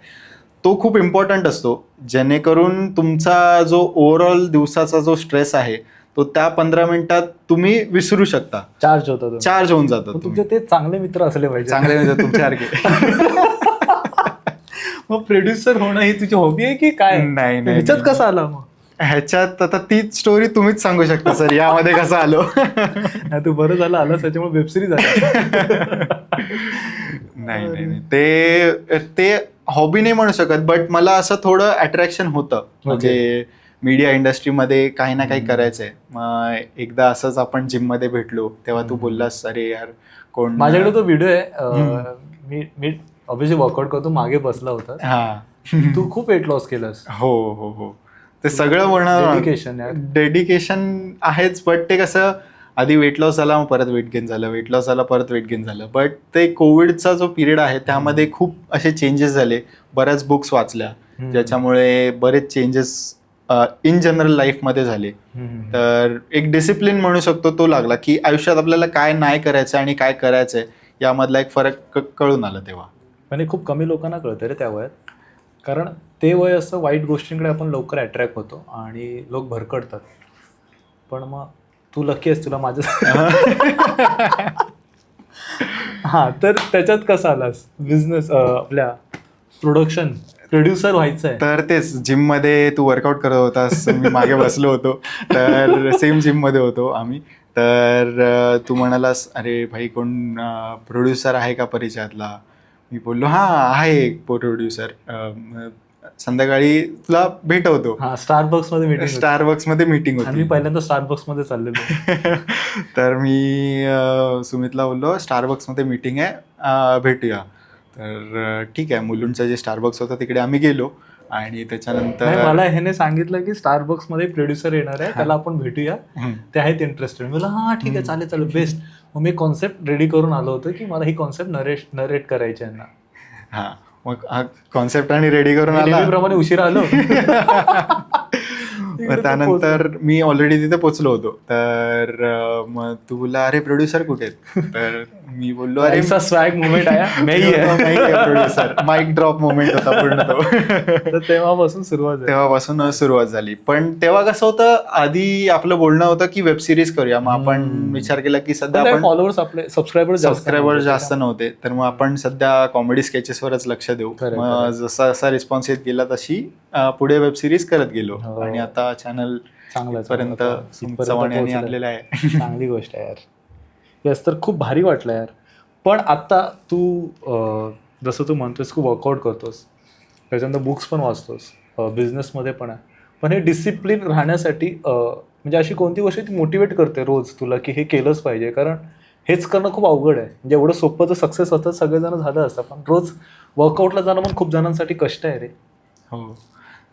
तो खूप इम्पॉर्टंट असतो, जेणेकरून तुमचा जो ओव्हरऑल दिवसाचा जो स्ट्रेस आहे तो त्या 15 मिनिटात तुम्ही विसरू शकता. चार्ज होऊन जातो. तुमचे ते चांगले मित्र असले पाहिजे, चांगले मित्र तुमच्यासारखे. मग प्रोड्युसर होणं ही तुझी हॉबी आहे की काय? नाही, ह्याच्यात कसं आला? मग ह्याच्यात आता तीच स्टोरी तुम्हीच सांगू शकता सर, यामध्ये कसं आलो. तू बरं झालं आलास, त्याच्यामुळे वेबसिरीज झाली. नाही, ते हॉबी नाही म्हणू शकत, बट मला असं थोडं अट्रॅक्शन होतं, म्हणजे मीडिया इंडस्ट्रीमध्ये काही ना काही करायचंय. मग एकदा असंच आपण जिम मध्ये भेटलो, तेव्हा तू बोललास, अरे यार कोण. माझ्याकडे तो व्हिडिओ आहे, मी ऑब्व्हियसली वर्कआउट करतो, मागे बसला होता. तू खूप वेट लॉस केलंस. हो, ते सगळं डेडिकेशन आहेच, बट ते कसं, आधी वेट लॉस झाला, मग परत वेट गेन झालं, वेट लॉस झाला, परत वेट गेन झालं. बट ते कोविडचा जो पिरियड आहे त्यामध्ये खूप असे चेंजेस झाले, बऱ्याच बुक्स वाचल्या, ज्याच्यामुळे बरेच चेंजेस इन जनरल लाईफमध्ये झाले. तर एक डिसिप्लिन म्हणू शकतो तो लागला, की आयुष्यात आपल्याला काय नाही करायचं आणि काय करायचंय यामधला एक फरक कळून आला तेव्हा. म्हणजे खूप कमी लोकांना कळतं रे त्या वयात, कारण ते वय असं वाईट गोष्टींकडे आपण लवकर अट्रॅक्ट होतो आणि लोक भरकडतात. पण मग तू लकी आहेस, तुला माझ्या हा, तर त्याच्यात कसा आलास बिझनेस, आपल्या प्रोड्युसर व्हायचं आहे? तर तेच जिम मध्ये तू वर्कआउट करत होतास, मी मागे बसलो होतो, तर सेम जिम मध्ये होतो आम्ही. तर तू म्हणालास अरे भाई कोण प्रोड्युसर आहे का परिचयातला? मी बोललो हा आहे एक प्रोड्युसर, संध्याकाळी तुला भेटवतो. हा, स्टारबक्स मध्ये मीटिंग, स्टारबक्स मध्ये मीटिंग आणि मी होती. पहिल्यांदा स्टारबक्स मध्ये चाललेलो. तर मी सुमितला बोललो स्टारबक्स मध्ये मीटिंग आहे, भेटूया. तर ठीक आहे, मुलुंडचं जे स्टारबक्स होतं तिकडे आम्ही गेलो आणि नाही, त्याच्यानंतर मला ह्याने सांगितलं की स्टारबक्स मध्ये प्रोड्युसर येणार आहे, त्याला आपण भेटूया, हम्म. ते आहेत इंटरेस्टेड. मला हा ठीक आहे, चालेल चालेल, बेस्ट. मग मी कॉन्सेप्ट रेडी करून आलो होतो की मला ही कॉन्सेप्ट नरेट करायची आहे ना. हा, मग हा कॉन्सेप्ट आणि रेडी करून मी आला. नेहमीप्रमाणे उशिरा आलो. मग त्यानंतर मी ऑलरेडी तिथे पोचलो होतो. तर मग तू बोलला अरे प्रोड्युसर कुठे आहेत? तर मी बोललो अरे ऐसा स्वॅग मुवमेंट आया मैं ही है. प्रोड्युसर, माईक ड्रॉप मोमेंट होता पूर्ण तो. तर तेव्हापासून सुरुवात आहे. तेव्हापासून सुरुवात झाली. पण तेव्हा कसं होतं, आधी आपलं बोलणं होतं की वेब सिरीज करूया. मग आपण विचार केला की सध्या आपण फॉलोअर्स, आपले सबस्क्रायबर जास्त नव्हते, तर मग आपण सध्या कॉमेडी स्केचेसवरच लक्ष देऊ. खरंय, मग खरंय. जसा जसा रिस्पॉन्स येत गेला तशी पुढे वेब सिरीज करत गेलो. हो. आणि आता चॅनल चांगलं पर्यंत सुमित चव्हाण यांनी आणलेलं आहे. चांगली गोष्ट आहे यार. येस, तर खूप भारी वाटलं यार. पण आता तू जसं तू म्हणतोस खूप वर्कआउट करतोस, त्याच्यानंतर बुक्स पण वाचतोस, बिझनेसमध्ये पण आहे, पण हे डिसिप्लिन राहण्यासाठी म्हणजे अशी कोणती गोष्ट ती मोटिवेट करते रोज तुला की हे केलंच पाहिजे? कारण हेच करणं खूप अवघड आहे. म्हणजे एवढं सोपं तर सक्सेस होतं सगळेजण झालं असतं, पण रोज वर्कआउटला जाणं पण खूप जणांसाठी कष्ट आहे रे. हो,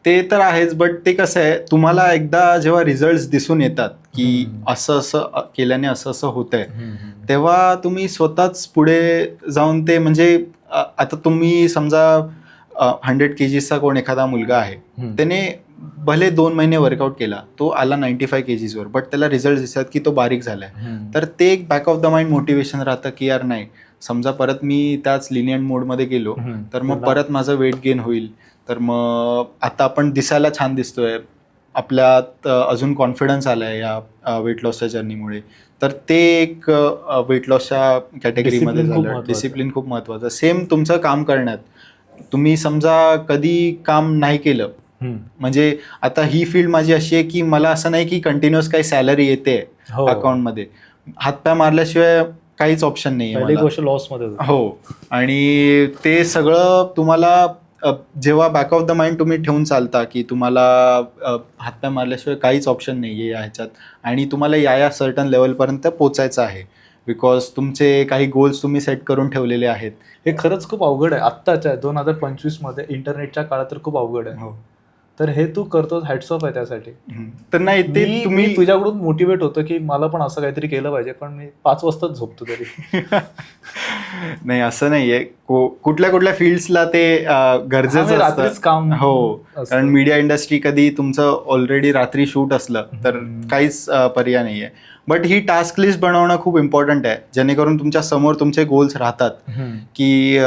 ते तर आहेच. बट ते कसं आहे, तुम्हाला एकदा जेव्हा रिझल्ट दिसून येतात की असं असं केल्याने असं असं होतंय, तेव्हा तुम्ही स्वतःच पुढे जाऊन ते म्हणजे आता तुम्ही समजा 100 kgsचा कोण एखादा मुलगा आहे, त्याने भले 2 महिने वर्कआउट केला, तो आला 95 kgsवर, बट त्याला रिझल्ट दिसतात की तो बारीक झालाय. तर ते एक back of the mind motivation राहतं की यार नाही, समजा परत मी त्याच लिनियंट मोडमध्ये गेलो तर मग परत माझं वेट गेन होईल. तर मग आता आपण दिसायला छान दिसतोय, आपल्यात अजून कॉन्फिडन्स आलाय या वेट लॉसच्या जर्नीमुळे. तर ते एक वेट लॉसच्या कॅटेगरीमध्ये झालं. डिसिप्लिन खूप महत्वाचं. सेम तुमचं काम करण्यात, तुम्ही समजा कधी काम नाही केलं, म्हणजे आता ही फील्ड माझी अशी आहे की मला असं नाही की कंटिन्युअस काही सॅलरी येते अकाउंटमध्ये, हातपाय मारल्याशिवाय काहीच ऑप्शन नाही आहे. गोष्ट लॉस मध्ये हो, आणि ते सगळं तुम्हाला जेव्हा बॅक ऑफ द माइंड तुम्ही ठेवून चालता की तुम्हाला हातपाय मारल्याशिवाय काहीच ऑप्शन नाही आहे या ह्याच्यात, आणि तुम्हाला या सर्टन लेवलपर्यंत पोचायचं आहे, बिकॉज तुमचे काही गोल्स तुम्ही सेट करून ठेवलेले आहेत. हे खरंच खूप अवघड आहे आत्ताच्या 2025 मध्ये, इंटरनेटच्या काळात तर खूप अवघड आहे. तर हे तू करतोस, हॅट्स ऑफ आहे त्यासाठी. तर नाही, ते तुम्ही तुझ्याकडून मोटिवेट होतो की मला पण असं काहीतरी केलं पाहिजे, पण मी 5 वाजताच झोपतो तरी. नाही, असं नाहीये. कुठल्या कुठल्या फील्ड्सला ते गरजेचं रात्रीच काम. हो, कारण मीडिया इंडस्ट्री कधी तुमचं ऑलरेडी रात्री शूट असलं तर काहीच पर्याय नाहीये. बट ही टास्क लिस्ट बनवणं खूप इम्पॉर्टंट आहे, जेणेकरून तुमच्या समोर तुमचे गोल्स राहतात. की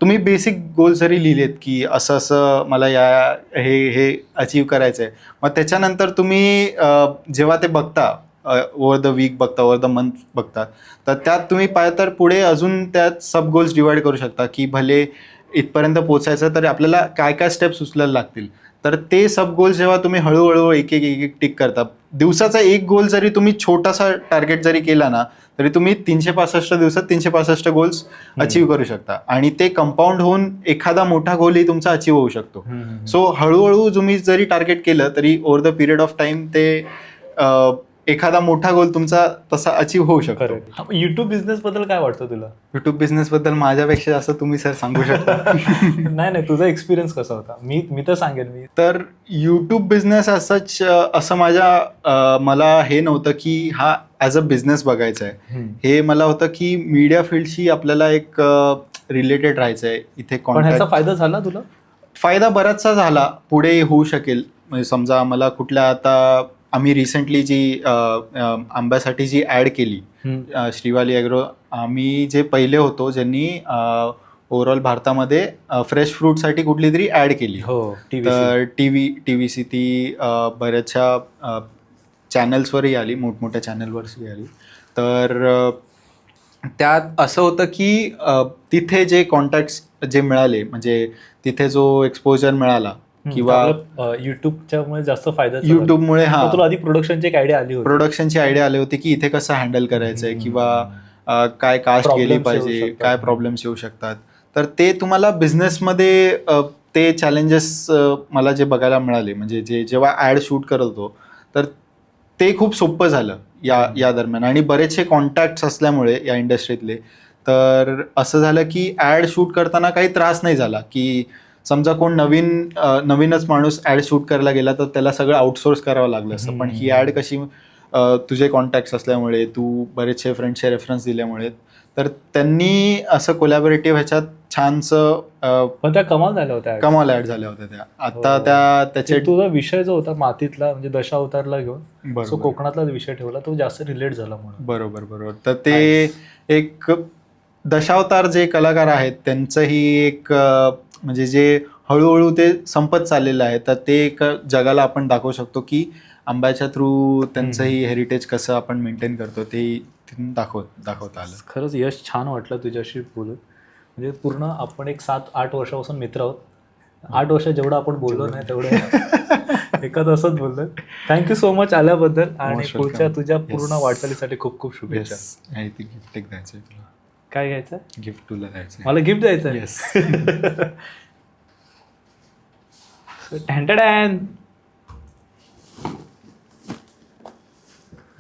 तुम्ही बेसिक गोल्स जरी लिहिलेत की असं असं मला हे अचीव करायचं आहे, मग त्याच्यानंतर तुम्ही जेव्हा ते बघता, ओव्हर द वीक बघता, ओव्हर द मंथ बघता, तर त्यात तुम्ही पाहिलं तर पुढे अजून त्यात सब गोल्स डिवाइड करू शकता की भले इथपर्यंत पोचायचं तर आपल्याला काय काय स्टेप्स उचलायला लागतील. तर ते सब गोल्स जेव्हा तुम्ही हळूहळू एक एक टिक करता, दिवसाचा एक गोल जरी तुम्ही छोटासा टार्गेट जरी केला ना, तरी तुम्ही 365 दिवसात 365 गोल्स अचीव करू शकता, आणि ते कंपाऊंड होऊन एखादा मोठा गोलही तुमचा अचीव होऊ शकतो. सो हळूहळू तुम्ही जरी टार्गेट केलं तरी over the period of time ते एखादा मोठा गोल तुमचा तसा अचीव होऊ शकतो. युट्यूब बिझनेस बद्दल काय वाटतं तुला? युट्यूब बिझनेस बद्दल माझ्यापेक्षा जास्त तुम्ही सर सांगू शकता. नाही, तुझा एक्सपिरियन्स कसा होता? मी तर सांगेन. तर युट्यूब बिझनेस असं मला हे नव्हतं की हा ॲज अ बिझनेस बघायचा आहे. हे मला होतं की मीडिया फील्डशी आपल्याला एक रिलेटेड राहायचं आहे. इथे ह्याचा फायदा झाला तुला? फायदा बराचसा झाला, पुढे होऊ शकेल. म्हणजे समजा मला कुठल्या, आता आम्ही रिसेंटली जी आंब्यासाठी जी ॲड केली, श्रीवाली ॲग्रो, आम्ही जे पहिले होतो ज्यांनी ओव्हरऑल भारतामध्ये फ्रेश फ्रूटसाठी कुठली तरी ॲड केली. तर TVC ती बऱ्याचशा चॅनल्सवरही आली, मोठमोठ्या चॅनलवरही आली. तर त्यात असं होतं की तिथे जे कॉन्टॅक्ट्स जे मिळाले, म्हणजे तिथे जो एक्सपोजर मिळाला किंवा युट्यूबच्या मुळे जास्त फायदा युट्यूबमुळे, हा, तुला आधी प्रोडक्शनची एक आयडिया आली होती, प्रोडक्शनची आयडिया आली होती की इथे कसं हँडल करायचंय किंवा काय कास्ट Problems गेली येऊ पाहिजे, शकतात. काय प्रॉब्लेम्स येऊ शकतात. तर ते तुम्हाला बिझनेसमध्ये ते चॅलेंजेस मला जे बघायला मिळाले, म्हणजे जेव्हा ॲड शूट करत होतो तर ते खूप सोपं झालं या दरम्यान. आणि बरेचसे कॉन्टॅक्ट्स असल्यामुळे या इंडस्ट्रीतले, तर असं झालं की ॲड शूट करताना काही त्रास नाही झाला. की समजा कोण नवीनच माणूस ॲड शूट करायला गेला तर त्याला सगळं आउटसोर्स करावं लागलं असतं. पण ही ॲड कशी तुझे कॉन्टॅक्ट्स असल्यामुळे, तू बरेचसे फ्रेंड्सचे रेफरन्स दिल्यामुळे, तर त्यांनी असं कोलॅबोरेटिव्ह ह्याच्यात छानसं पण त्या कमाल झाल्या होत्या. कमाल ॲड झाल्या होत्या त्या. आता त्याचे तुझा विषय जो होता मातीतला, म्हणजे दशावतारला घेऊन, बरोबर. सो कोकणातला विषय ठेवला, तो जास्त रिलेट झाला म्हणून. बरोबर. तर ते एक दशावतार जे कलाकार आहेत त्यांचंही एक म्हणजे जे हळूहळू ते संपत चाललेलं आहे, तर ते एक जगाला आपण दाखवू शकतो की आंब्याच्या थ्रू त्यांचंही हेरिटेज कसं आपण मेंटेन करतो ते तिथून दाखवता आलं. खरंच यश, छान वाटलं तुझ्याशी बोलून. म्हणजे पूर्ण आपण एक 7-8 वर्षापासून मित्र आहोत. 8 वर्ष जेवढं आपण बोललो नाही तेवढं एका तासात बोललो. थँक्यू सो मच आल्याबद्दल, आणि Most पुढच्या welcome. तुझ्या Yes. पूर्ण वाटचालीसाठी खूप खूप शुभेच्छा. आणि ते गिफ्ट एक द्यायचंय तुला. काय घ्यायचं? गिफ्ट तुला द्यायचंय. मला गिफ्ट द्यायचं? येस. टॅन.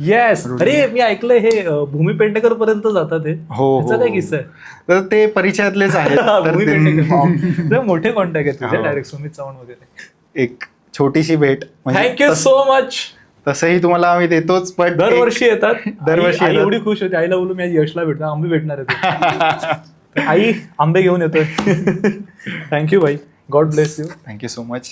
येस. अरे मी ऐकलंय हे भूमी पेडणेकर पर्यंत जातात हे. हो. त्याचा काय किस्सा आहे? तर ते परिचयातलेच आहेत. तर भूमी ते- पेडणेकर मोठे कॉन्टॅक्ट आहेत तुझे, हो. डायरेक्ट सुमित चव्हाण वगैरे. एक छोटीशी भेट. म्हणजे थँक्यू सो मच. तसंही तुम्हाला आम्ही देतोच, पण दरवर्षी येतात. दरवर्षी आई येतात. एवढी खुश होती. आईला बोलू मी आज यशला भेटणार, आंबे भेटणार आहे. आई आंबे घेऊन येतोय. थँक्यू भाई. God bless you. Thank you so much.